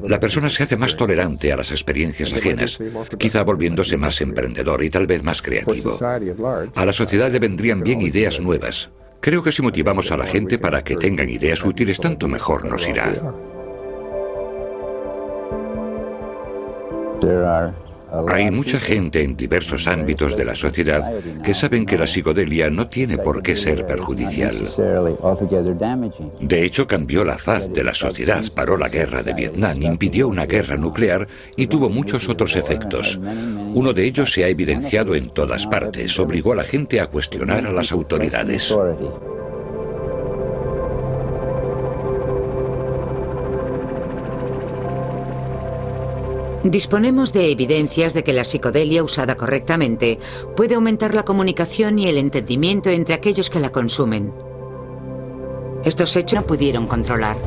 La persona se hace más tolerante a las experiencias ajenas, quizá volviéndose más emprendedor y tal vez más creativo. A la sociedad le vendrían bien ideas nuevas. Creo que si motivamos a la gente para que tengan ideas útiles, tanto mejor nos irá. Hay mucha gente en diversos ámbitos de la sociedad que saben que la psicodelia no tiene por qué ser perjudicial. De hecho, cambió la faz de la sociedad, paró la guerra de Vietnam, impidió una guerra nuclear y tuvo muchos otros efectos. Uno de ellos se ha evidenciado en todas partes, obligó a la gente a cuestionar a las autoridades. Disponemos de evidencias de que la psicodelia usada correctamente puede aumentar la comunicación y el entendimiento entre aquellos que la consumen. Estos hechos no pudieron controlar.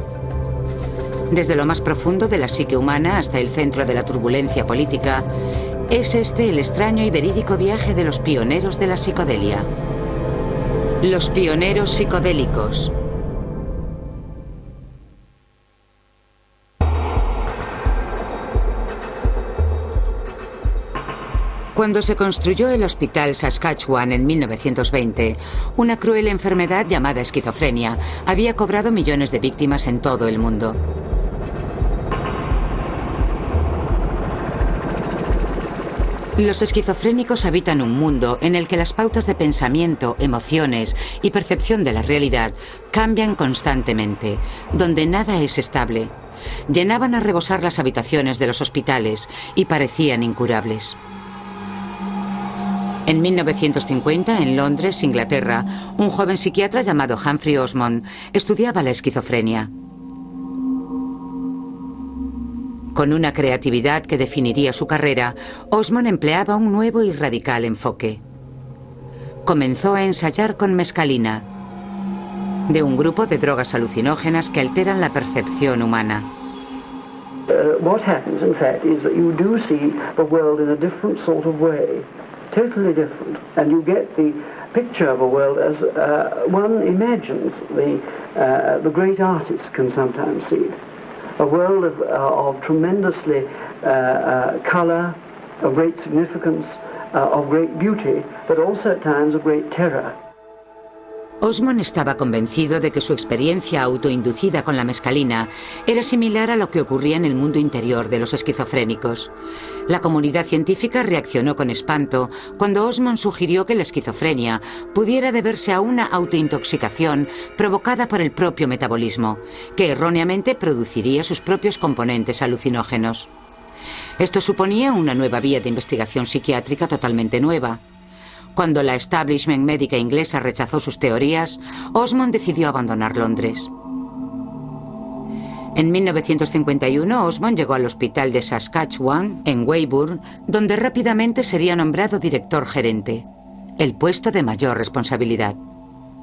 Desde lo más profundo de la psique humana hasta el centro de la turbulencia política, es este el extraño y verídico viaje de los pioneros de la psicodelia. Los pioneros psicodélicos. Cuando se construyó el Hospital Saskatchewan en 1920, una cruel enfermedad llamada esquizofrenia había cobrado millones de víctimas en todo el mundo. Los esquizofrénicos habitan un mundo en el que las pautas de pensamiento, emociones y percepción de la realidad cambian constantemente, donde nada es estable. Llenaban a rebosar las habitaciones de los hospitales y parecían incurables. En 1950, en Londres, Inglaterra, un joven psiquiatra llamado Humphrey Osmond estudiaba la esquizofrenia. Con una creatividad que definiría su carrera, Osmond empleaba un nuevo y radical enfoque. Comenzó a ensayar con mescalina, de un grupo de drogas alucinógenas que alteran la percepción humana. What happens, in fact, is that you do see the world in a different sort of way. Totally different, and you get the picture of a world as one imagines the great artists can sometimes see it. A world of tremendously colour, of great significance, of great beauty, but also at times of great terror. Osmond estaba convencido de que su experiencia autoinducida con la mescalina era similar a lo que ocurría en el mundo interior de los esquizofrénicos. La comunidad científica reaccionó con espanto cuando Osmond sugirió que la esquizofrenia pudiera deberse a una autointoxicación provocada por el propio metabolismo, que erróneamente produciría sus propios componentes alucinógenos. Esto suponía una nueva vía de investigación psiquiátrica totalmente nueva. Cuando la establishment médica inglesa rechazó sus teorías, Osmond decidió abandonar Londres. En 1951, Osmond llegó al hospital de Saskatchewan, en Weyburn, donde rápidamente sería nombrado director gerente, el puesto de mayor responsabilidad.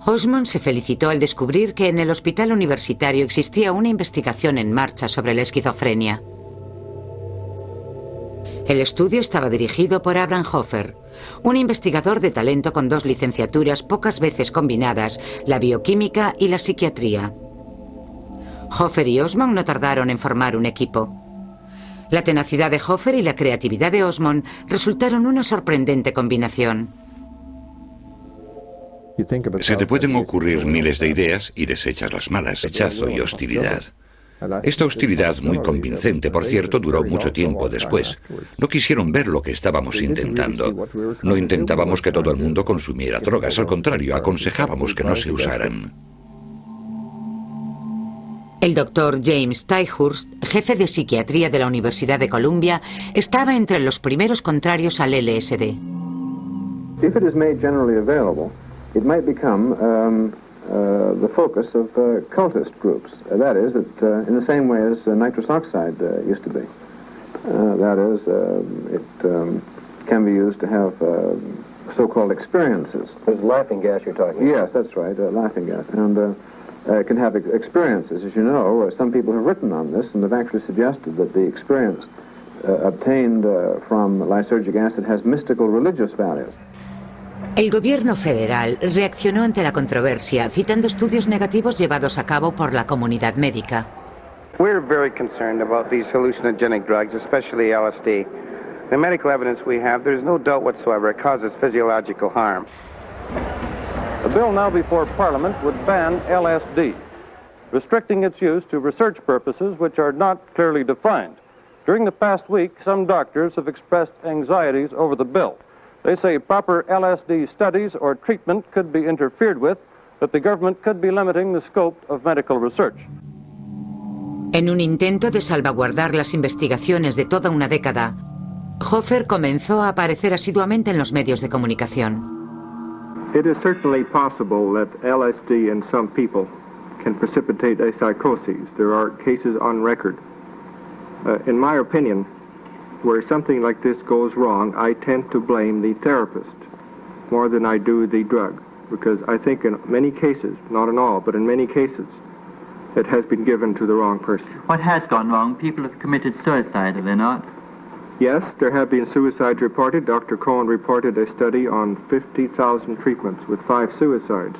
Osmond se felicitó al descubrir que en el hospital universitario existía una investigación en marcha sobre la esquizofrenia. El estudio estaba dirigido por Abraham Hoffer, un investigador de talento con 2 licenciaturas pocas veces combinadas, la bioquímica y la psiquiatría. Hoffer y Osmond no tardaron en formar un equipo. La tenacidad de Hoffer y la creatividad de Osmond resultaron una sorprendente combinación. Se te pueden ocurrir miles de ideas y desechas las malas, rechazo y hostilidad. Esta hostilidad, muy convincente, por cierto, duró mucho tiempo después. No quisieron ver lo que estábamos intentando. No intentábamos que todo el mundo consumiera drogas, al contrario, aconsejábamos que no se usaran. El doctor James Ticehurst, jefe de psiquiatría de la Universidad de Columbia, estaba entre los primeros contrarios al LSD. If it is made generally available, it might become the focus of cultist groups. That is, that in the same way as nitrous oxide used to be. That is, it can be used to have so-called experiences. This is laughing gas you're talking about. Yes, that's right, laughing gas. And it can have experiences. As you know, some people have written on this and have actually suggested that the experience obtained from lysergic acid has mystical religious values. El gobierno federal reaccionó ante la controversia, citando estudios negativos llevados a cabo por la comunidad médica. We're very concerned about these hallucinogenic drugs, especially LSD. The medical evidence we have, there's no doubt whatsoever it causes physiological harm. The bill now before Parliament would ban LSD, restricting its use to research purposes which are not clearly defined. During the past week, some doctors have expressed anxieties over the bill. They say proper LSD studies or treatment could be interfered with, that the government could be limiting the scope of medical research. En un intento de salvaguardar las investigaciones de toda una década, Hoffer comenzó a aparecer asiduamente en los medios de comunicación. It is certainly possible that LSD in some people can precipitate a psychosis. There are cases on record. In my opinion, where something like this goes wrong, I tend to blame the therapist more than I do the drug, because I think in many cases, not in all, but in many cases, it has been given to the wrong person. What has gone wrong? People have committed suicide, have they not? Yes, there have been suicides reported. Dr. Cohen reported a study on 50,000 treatments with 5 suicides.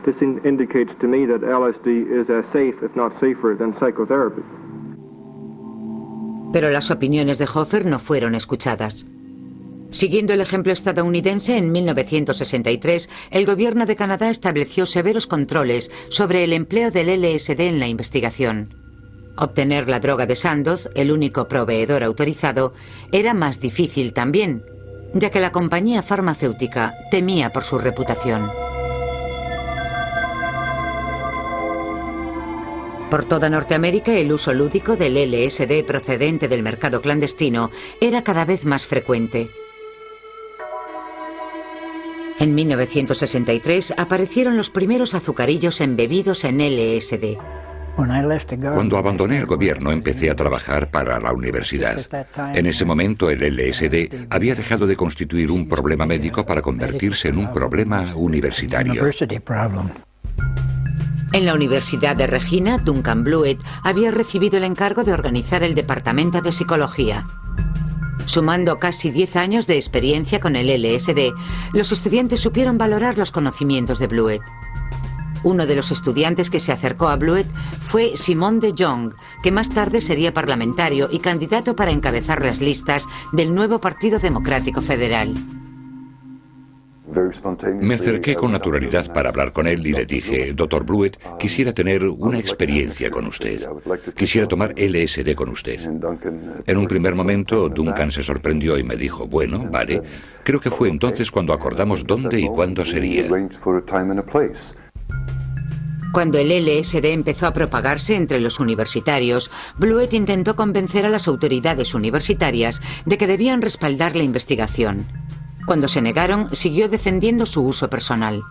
This indicates to me that LSD is as safe, if not safer, than psychotherapy. Pero las opiniones de Hoffer no fueron escuchadas. Siguiendo el ejemplo estadounidense, en 1963, el gobierno de Canadá estableció severos controles sobre el empleo del LSD en la investigación. Obtener la droga de Sandoz, el único proveedor autorizado, era más difícil también, ya que la compañía farmacéutica temía por su reputación. Por toda Norteamérica, el uso lúdico del LSD procedente del mercado clandestino era cada vez más frecuente. En 1963 aparecieron los primeros azucarillos embebidos en LSD. Cuando abandoné el gobierno, empecé a trabajar para la universidad. En ese momento, el LSD había dejado de constituir un problema médico para convertirse en un problema universitario. En la Universidad de Regina, Duncan Blewett había recibido el encargo de organizar el Departamento de Psicología. Sumando casi 10 años de experiencia con el LSD, los estudiantes supieron valorar los conocimientos de Blewett. Uno de los estudiantes que se acercó a Blewett fue Simon de Jong, que más tarde sería parlamentario y candidato para encabezar las listas del nuevo Partido Democrático Federal. Me acerqué con naturalidad para hablar con él y le dije, Dr. Blewett, quisiera tener una experiencia con usted. Quisiera tomar LSD con usted. En un primer momento, Duncan se sorprendió y me dijo, bueno, vale. Creo que fue entonces cuando acordamos dónde y cuándo sería. Cuando el LSD empezó a propagarse entre los universitarios, Blewett intentó convencer a las autoridades universitarias de que debían respaldar la investigación. Cuando se negaron, siguió defendiendo su uso personal.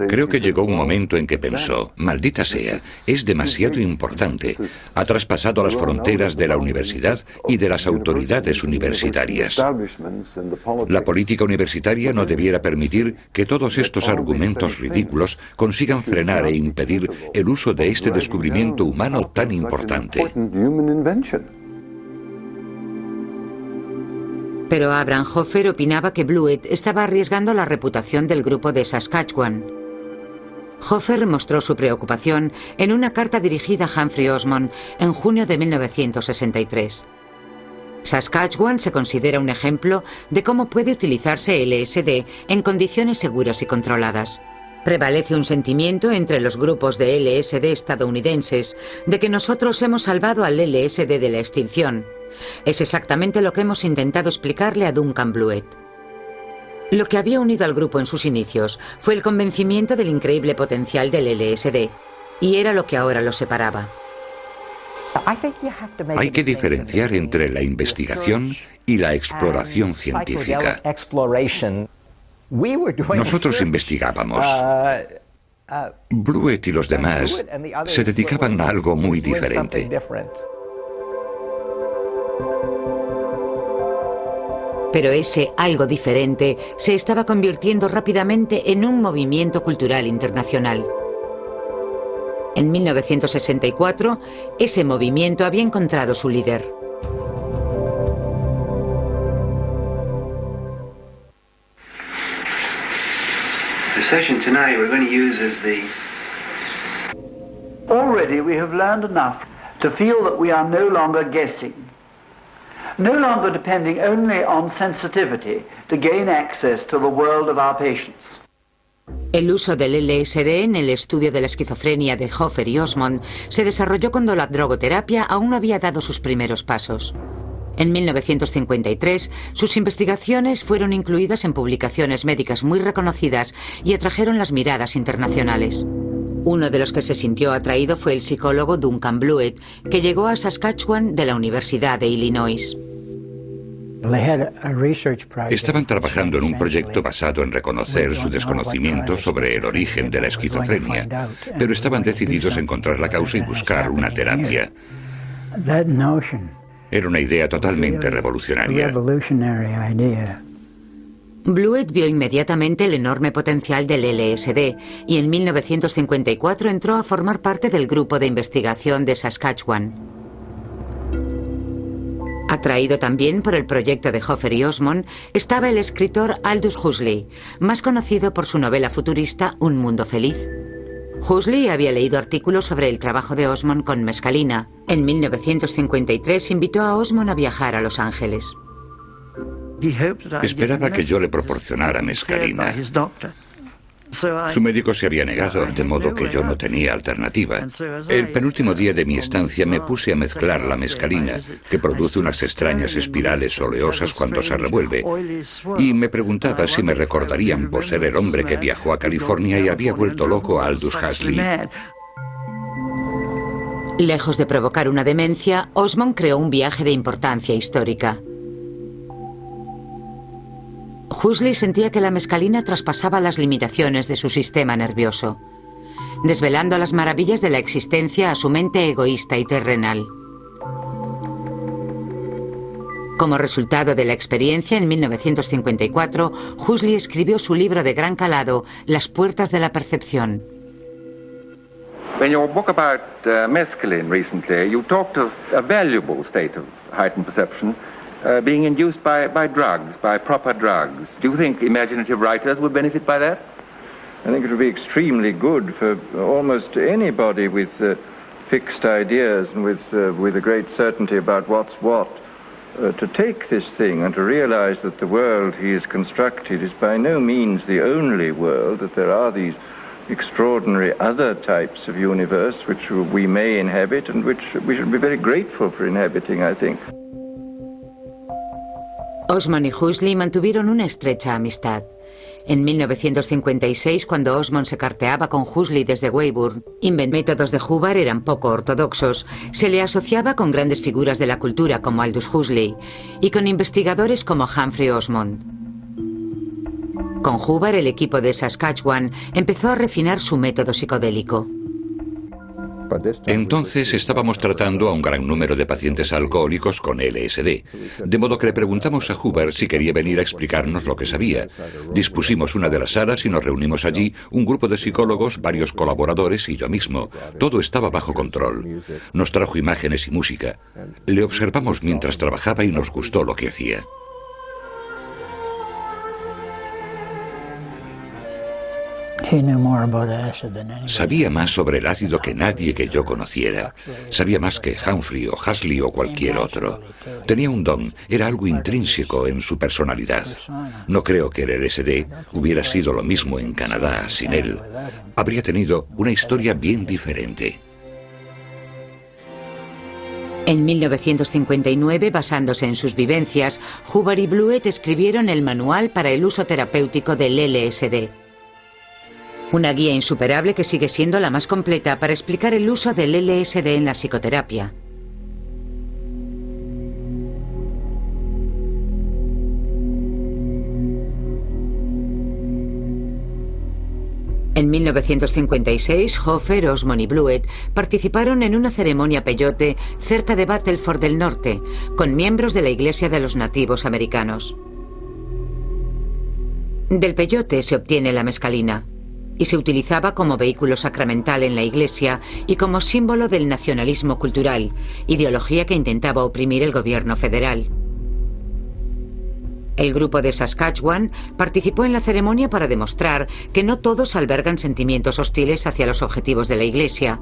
Creo que llegó un momento en que pensó, maldita sea, es demasiado importante. Ha traspasado las fronteras de la universidad y de las autoridades universitarias. La política universitaria no debiera permitir que todos estos argumentos ridículos consigan frenar e impedir el uso de este descubrimiento humano tan importante. Pero Abraham Hoffer opinaba que Blewett estaba arriesgando la reputación del grupo de Saskatchewan. Hoffer mostró su preocupación en una carta dirigida a Humphrey Osmond en junio de 1963. Saskatchewan se considera un ejemplo de cómo puede utilizarse LSD en condiciones seguras y controladas. Prevalece un sentimiento entre los grupos de LSD estadounidenses de que nosotros hemos salvado al LSD de la extinción. Es exactamente lo que hemos intentado explicarle a Duncan Blewett. Lo que había unido al grupo en sus inicios fue el convencimiento del increíble potencial del LSD, y era lo que ahora los separaba. Hay que diferenciar entre la investigación y la exploración científica. Nosotros investigábamos. Blewett y los demás se dedicaban a algo muy diferente. Pero ese algo diferente se estaba convirtiendo rápidamente en un movimiento cultural internacional. En 1964, ese movimiento había encontrado su líder. The session tonight we're going to use as the... Already we have learned enough to feel that we are no longer guessing. No longer depending only on sensitivity to gain access to the world of our patients. El uso del LSD en el estudio de la esquizofrenia de Hoffer y Osmond se desarrolló cuando la drogoterapia aún no había dado sus primeros pasos. En 1953, sus investigaciones fueron incluidas en publicaciones médicas muy reconocidas y atrajeron las miradas internacionales. Uno de los que se sintió atraído fue el psicólogo Duncan Blewett, que llegó a Saskatchewan de la Universidad de Illinois. Estaban trabajando en un proyecto basado en reconocer su desconocimiento sobre el origen de la esquizofrenia, pero estaban decididos a encontrar la causa y buscar una terapia. Era una idea totalmente revolucionaria. Blewett vio inmediatamente el enorme potencial del LSD y en 1954 entró a formar parte del grupo de investigación de Saskatchewan. Atraído también por el proyecto de Hoffer y Osmond, estaba el escritor Aldous Huxley, más conocido por su novela futurista Un mundo feliz. Huxley había leído artículos sobre el trabajo de Osmond con mescalina. En 1953 invitó a Osmond a viajar a Los Ángeles. Esperaba que yo le proporcionara mescalina. Su médico se había negado, de modo que yo no tenía alternativa. El penúltimo día de mi estancia me puse a mezclar la mescalina, que produce unas extrañas espirales oleosas cuando se revuelve, y me preguntaba si me recordarían por ser el hombre que viajó a California y había vuelto loco a Aldous Huxley. Lejos de provocar una demencia, Osmond creó un viaje de importancia histórica. Huxley sentía que la mescalina traspasaba las limitaciones de su sistema nervioso, desvelando las maravillas de la existencia a su mente egoísta y terrenal. Como resultado de la experiencia, en 1954, Huxley escribió su libro de gran calado, Las puertas de la percepción. In your book about mescaline recently, you talked of a valuable state of heightened perception being induced by drugs, by proper drugs. Do you think imaginative writers would benefit by that? I think it would be extremely good for almost anybody with fixed ideas and with a great certainty about what's what, to take this thing and to realize that the world he has constructed is by no means the only world, that there are these extraordinary other types of universe which we may inhabit and which we should be very grateful for inhabiting, I think. Osmond y Huxley mantuvieron una estrecha amistad. En 1956, cuando Osmond se carteaba con Huxley desde Weyburn, métodos de Hubbard eran poco ortodoxos. Se le asociaba con grandes figuras de la cultura como Aldous Huxley y con investigadores como Humphrey Osmond. Con Hubbard, el equipo de Saskatchewan empezó a refinar su método psicodélico. Entonces estábamos tratando a un gran número de pacientes alcohólicos con LSD, de modo que le preguntamos a Hubbard si quería venir a explicarnos lo que sabía. Dispusimos una de las salas y nos reunimos allí, un grupo de psicólogos, varios colaboradores y yo mismo. Todo estaba bajo control. Nos trajo imágenes y música. Le observamos mientras trabajaba y nos gustó lo que hacía. Sabía más sobre el ácido que nadie que yo conociera. Sabía más que Humphrey o Huxley o cualquier otro. Tenía un don, era algo intrínseco en su personalidad. No creo que el LSD hubiera sido lo mismo en Canadá sin él. Habría tenido una historia bien diferente. En 1959, basándose en sus vivencias, Hubbard y Blewett escribieron el Manual para el uso terapéutico del LSD. Una guía insuperable que sigue siendo la más completa para explicar el uso del LSD en la psicoterapia. En 1956, Hoffer, Osmond y Blewett participaron en una ceremonia peyote cerca de Battleford del Norte, con miembros de la Iglesia de los Nativos Americanos. Del peyote se obtiene la mescalina y se utilizaba como vehículo sacramental en la Iglesia y como símbolo del nacionalismo cultural, ideología que intentaba oprimir el gobierno federal. El grupo de Saskatchewan participó en la ceremonia para demostrar que no todos albergan sentimientos hostiles hacia los objetivos de la Iglesia.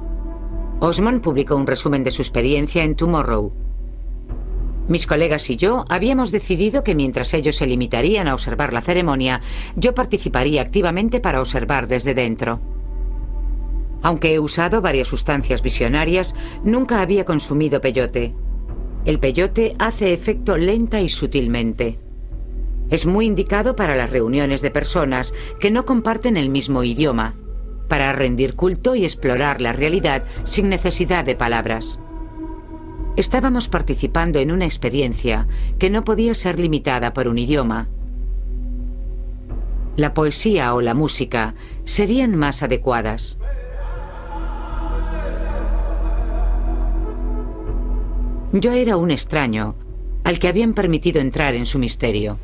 Osmond publicó un resumen de su experiencia en Tomorrow. Mis colegas y yo habíamos decidido que mientras ellos se limitarían a observar la ceremonia, yo participaría activamente para observar desde dentro. Aunque he usado varias sustancias visionarias, nunca había consumido peyote. El peyote hace efecto lenta y sutilmente. Es muy indicado para las reuniones de personas que no comparten el mismo idioma, para rendir culto y explorar la realidad sin necesidad de palabras. Estábamos participando en una experiencia que no podía ser limitada por un idioma. La poesía o la música serían más adecuadas. Yo era un extraño al que habían permitido entrar en su misterio.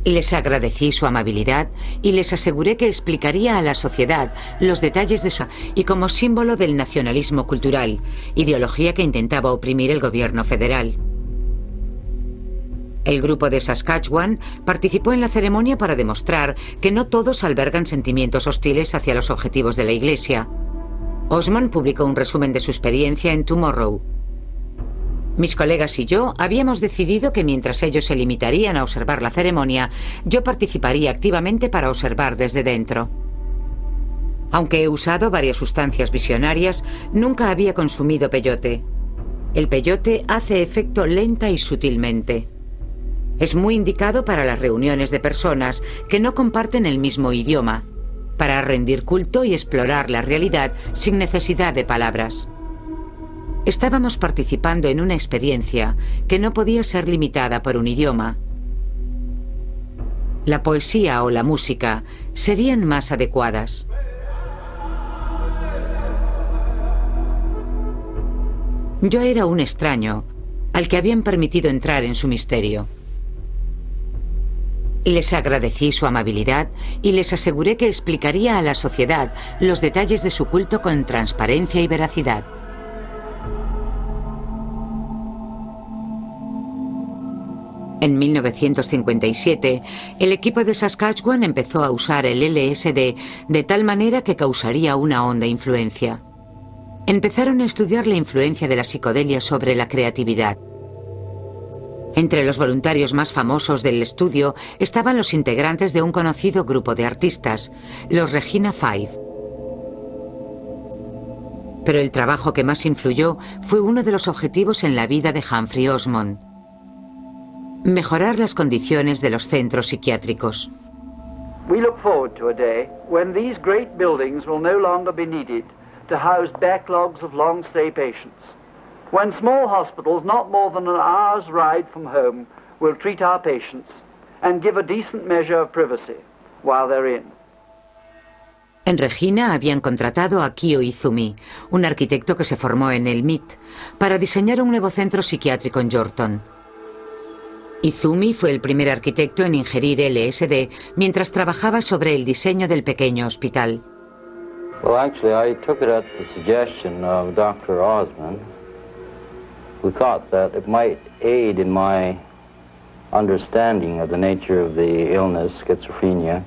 Les agradecí su amabilidad y les aseguré que explicaría a la sociedad los detalles de su... y como símbolo del nacionalismo cultural, ideología que intentaba oprimir el gobierno federal. El grupo de Saskatchewan participó en la ceremonia para demostrar que no todos albergan sentimientos hostiles hacia los objetivos de la Iglesia. Osmond publicó un resumen de su experiencia en Tomorrow. Mis colegas y yo habíamos decidido que mientras ellos se limitarían a observar la ceremonia, yo participaría activamente para observar desde dentro. Aunque he usado varias sustancias visionarias, nunca había consumido peyote. El peyote hace efecto lenta y sutilmente. Es muy indicado para las reuniones de personas que no comparten el mismo idioma, para rendir culto y explorar la realidad sin necesidad de palabras. Estábamos participando en una experiencia que no podía ser limitada por un idioma. La poesía o la música serían más adecuadas. Yo era un extraño al que habían permitido entrar en su misterio. Les agradecí su amabilidad y les aseguré que explicaría a la sociedad los detalles de su culto con transparencia y veracidad. En 1957, el equipo de Saskatchewan empezó a usar el LSD de tal manera que causaría una honda influencia. Empezaron a estudiar la influencia de la psicodelia sobre la creatividad. Entre los voluntarios más famosos del estudio estaban los integrantes de un conocido grupo de artistas, los Regina Five. Pero el trabajo que más influyó fue uno de los objetivos en la vida de Humphrey Osmond: mejorar las condiciones de los centros psiquiátricos. We look forward to a day when these great buildings will no longer be needed to house backlogs of long-stay patients. When small hospitals not more than an hour's ride from home will treat our patients and give a decent measure of privacy while they're in. En Regina habían contratado a Kyo Izumi, un arquitecto que se formó en el MIT, para diseñar un nuevo centro psiquiátrico en Yorkton. Izumi fue el primer arquitecto en ingerir LSD mientras trabajaba sobre el diseño del pequeño hospital. Well, actually, I took it at the suggestion of Dr. Osmond, who thought that it might aid in my understanding of the nature of the illness, schizophrenia,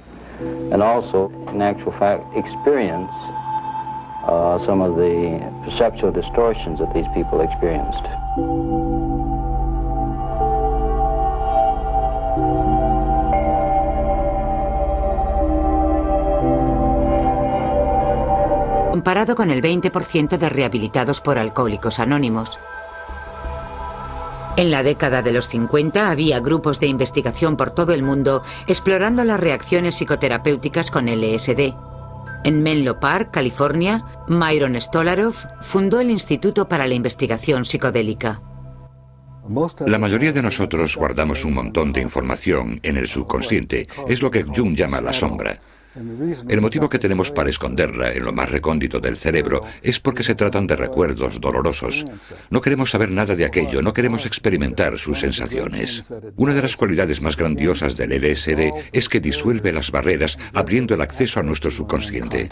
and also, in actual fact, experience some of the perceptual distortions that these people experienced. Comparado con el 20% de rehabilitados por Alcohólicos Anónimos. En la década de los 50 había grupos de investigación por todo el mundo explorando las reacciones psicoterapéuticas con LSD. En Menlo Park, California, Myron Stolarov fundó el Instituto para la Investigación Psicodélica. La mayoría de nosotros guardamos un montón de información en el subconsciente. Es lo que Jung llama la sombra. El motivo que tenemos para esconderla en lo más recóndito del cerebro es porque se tratan de recuerdos dolorosos. No queremos saber nada de aquello, no queremos experimentar sus sensaciones. Una de las cualidades más grandiosas del LSD es que disuelve las barreras, abriendo el acceso a nuestro subconsciente.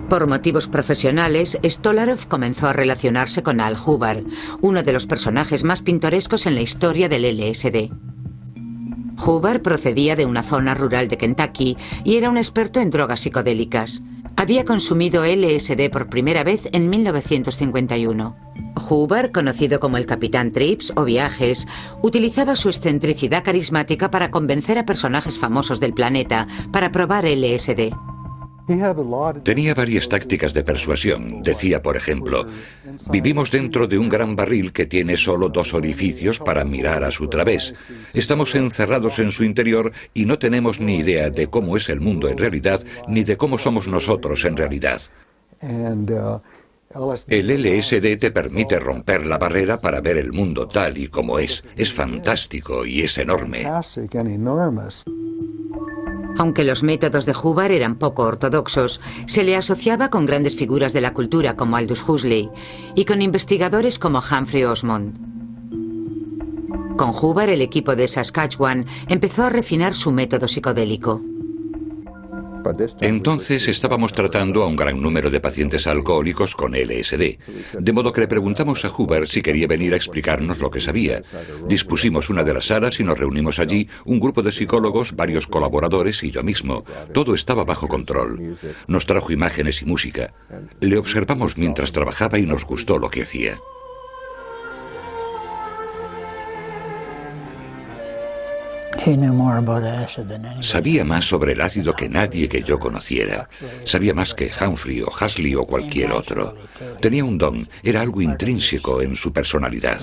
Por motivos profesionales, Stolarov comenzó a relacionarse con Al Hubbard, uno de los personajes más pintorescos en la historia del LSD. Hubbard procedía de una zona rural de Kentucky y era un experto en drogas psicodélicas. Había consumido LSD por primera vez en 1951. Hubbard, conocido como el Capitán Trips o Viajes, utilizaba su excentricidad carismática para convencer a personajes famosos del planeta para probar LSD. Tenía varias tácticas de persuasión. Decía, por ejemplo, vivimos dentro de un gran barril que tiene solo 2 orificios para mirar a su través. Estamos encerrados en su interior y no tenemos ni idea de cómo es el mundo en realidad, ni de cómo somos nosotros en realidad. El LSD te permite romper la barrera para ver el mundo tal y como es. Es fantástico y es enorme. Aunque los métodos de Hubbard eran poco ortodoxos, se le asociaba con grandes figuras de la cultura como Aldous Huxley y con investigadores como Humphrey Osmond. Con Hubbard, el equipo de Saskatchewan empezó a refinar su método psicodélico. Entonces estábamos tratando a un gran número de pacientes alcohólicos con LSD, de modo que le preguntamos a Hubbard si quería venir a explicarnos lo que sabía. Dispusimos una de las salas y nos reunimos allí, un grupo de psicólogos, varios colaboradores y yo mismo. Todo estaba bajo control. Nos trajo imágenes y música. Le observamos mientras trabajaba y nos gustó lo que hacía. Sabía más sobre el ácido que nadie que yo conociera. Sabía más que Humphrey o Huxley o cualquier otro. Tenía un don, era algo intrínseco en su personalidad.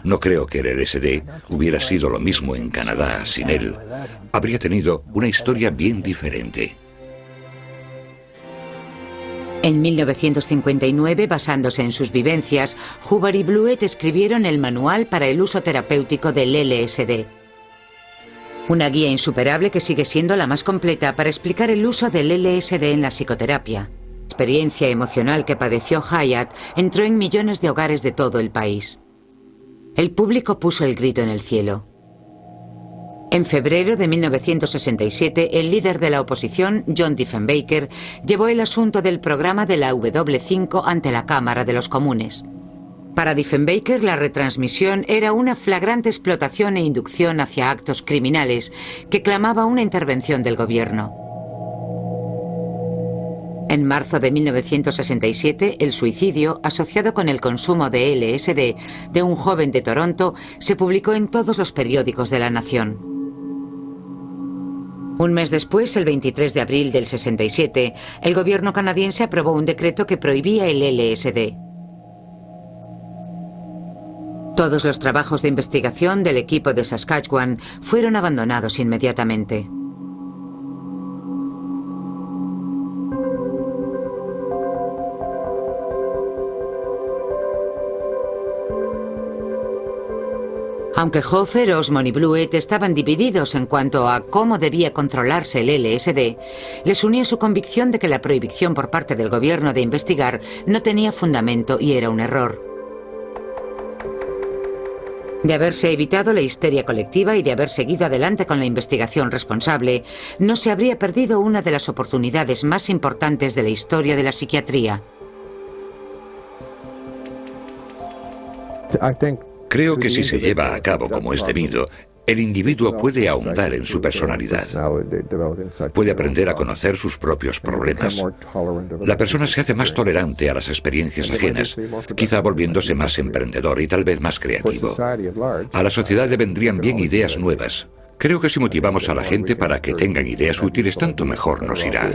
No creo que el LSD hubiera sido lo mismo en Canadá sin él. Habría tenido una historia bien diferente. En 1959, basándose en sus vivencias, Hubbard y Blewett escribieron el Manual para el uso terapéutico del LSD. Una guía insuperable que sigue siendo la más completa para explicar el uso del LSD en la psicoterapia. La experiencia emocional que padeció Hyatt entró en millones de hogares de todo el país. El público puso el grito en el cielo. En febrero de 1967, el líder de la oposición, John Diefenbaker, llevó el asunto del programa de la W5 ante la Cámara de los Comunes. Para Diefenbaker, la retransmisión era una flagrante explotación e inducción hacia actos criminales que clamaba una intervención del gobierno. En marzo de 1967, el suicidio, asociado con el consumo de LSD de un joven de Toronto, se publicó en todos los periódicos de la nación. Un mes después, el 23 de abril del 67, el gobierno canadiense aprobó un decreto que prohibía el LSD. Todos los trabajos de investigación del equipo de Saskatchewan fueron abandonados inmediatamente. Aunque Hoffer, Osmond y Blewett estaban divididos en cuanto a cómo debía controlarse el LSD, les unía su convicción de que la prohibición por parte del gobierno de investigar no tenía fundamento y era un error. De haberse evitado la histeria colectiva y de haber seguido adelante con la investigación responsable, no se habría perdido una de las oportunidades más importantes de la historia de la psiquiatría. Creo que si se lleva a cabo como es debido, el individuo puede ahondar en su personalidad. Puede aprender a conocer sus propios problemas. La persona se hace más tolerante a las experiencias ajenas, quizá volviéndose más emprendedor y tal vez más creativo. A la sociedad le vendrían bien ideas nuevas. Creo que si motivamos a la gente para que tengan ideas útiles, tanto mejor nos irá.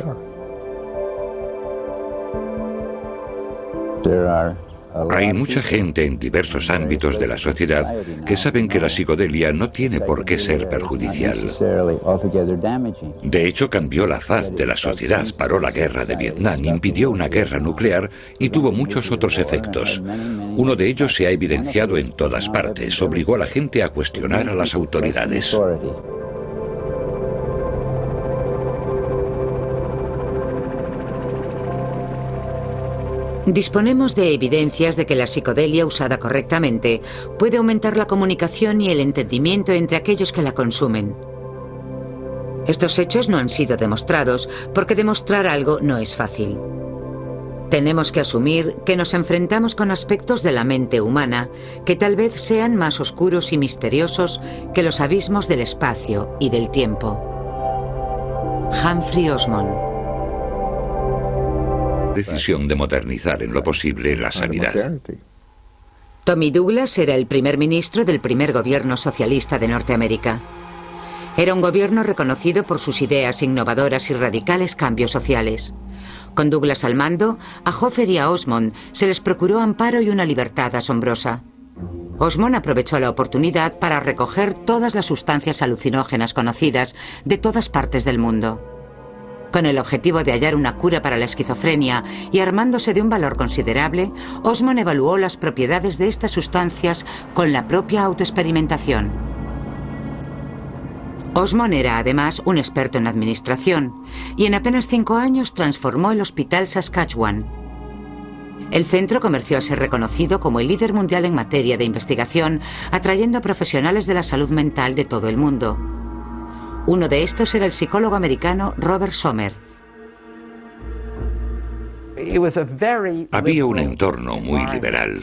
Hay mucha gente en diversos ámbitos de la sociedad que saben que la psicodelia no tiene por qué ser perjudicial. De hecho, cambió la faz de la sociedad, paró la guerra de Vietnam, impidió una guerra nuclear y tuvo muchos otros efectos. Uno de ellos se ha evidenciado en todas partes, obligó a la gente a cuestionar a las autoridades. Disponemos de evidencias de que la psicodelia usada correctamente puede aumentar la comunicación y el entendimiento entre aquellos que la consumen. Estos hechos no han sido demostrados porque demostrar algo no es fácil. Tenemos que asumir que nos enfrentamos con aspectos de la mente humana que tal vez sean más oscuros y misteriosos que los abismos del espacio y del tiempo. Humphrey Osmond. Decisión de modernizar en lo posible la sanidad. Tommy Douglas era el primer ministro del primer gobierno socialista de Norteamérica. Era un gobierno reconocido por sus ideas innovadoras y radicales cambios sociales. Con Douglas al mando, a Hoffer y a Osmond se les procuró amparo y una libertad asombrosa. Osmond aprovechó la oportunidad para recoger todas las sustancias alucinógenas conocidas de todas partes del mundo. Con el objetivo de hallar una cura para la esquizofrenia y armándose de un valor considerable, Osmond evaluó las propiedades de estas sustancias con la propia autoexperimentación. Osmond era además un experto en administración y en apenas 5 años transformó el Hospital Saskatchewan. El centro comenzó a ser reconocido como el líder mundial en materia de investigación, atrayendo a profesionales de la salud mental de todo el mundo. Uno de estos era el psicólogo americano Robert Sommer. Había un entorno muy liberal.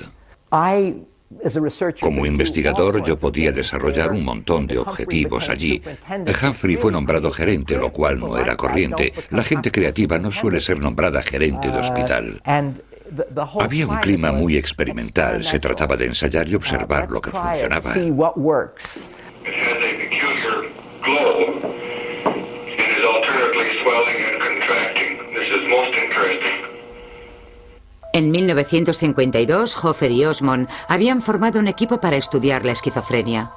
Como investigador, yo podía desarrollar un montón de objetivos allí. Humphrey fue nombrado gerente, lo cual no era corriente. La gente creativa no suele ser nombrada gerente de hospital. Había un clima muy experimental. Se trataba de ensayar y observar lo que funcionaba. Globe and is alternately swelling and contracting. This is most interesting. En 1952, Hoffer y Osmond habían formado un equipo para estudiar la esquizofrenia.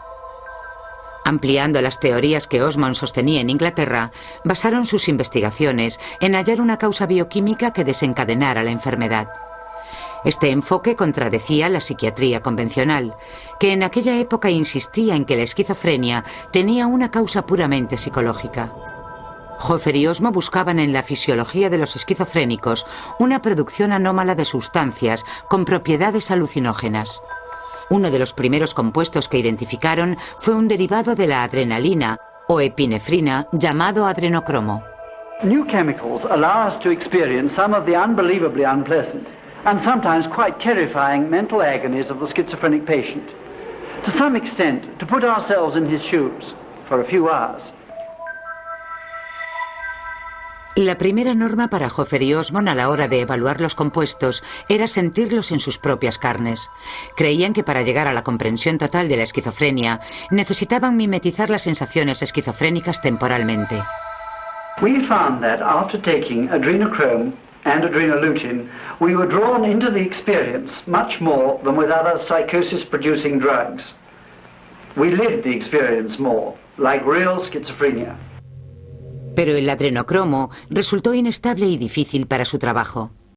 Ampliando las teorías que Osmond sostenía en Inglaterra, basaron sus investigaciones en hallar una causa bioquímica que desencadenara la enfermedad. Este enfoque contradecía la psiquiatría convencional, que en aquella época insistía en que la esquizofrenia tenía una causa puramente psicológica. Hoffer y Osmond buscaban en la fisiología de los esquizofrénicos una producción anómala de sustancias con propiedades alucinógenas. Uno de los primeros compuestos que identificaron fue un derivado de la adrenalina o epinefrina llamado adrenocromo. New chemicals allow us to experience some of the unbelievably unpleasant and sometimes quite terrifying mental agonies of the schizophrenic patient. To some extent, to put ourselves in his shoes for a few hours. La primera norma para Hoffer y Osmond a la hora de evaluar los compuestos era sentirlos en sus propias carnes. Creían que para llegar a la comprensión total de la esquizofrenia necesitaban mimetizar las sensaciones esquizofrénicas temporalmente. We found that after taking adrenochrome and adrenolutin, we were drawn into the experience much more than with other psychosis-producing drugs. We lived the experience more, like real schizophrenia. Pero el adrenocromo resultó inestable y difícil para su trabajo.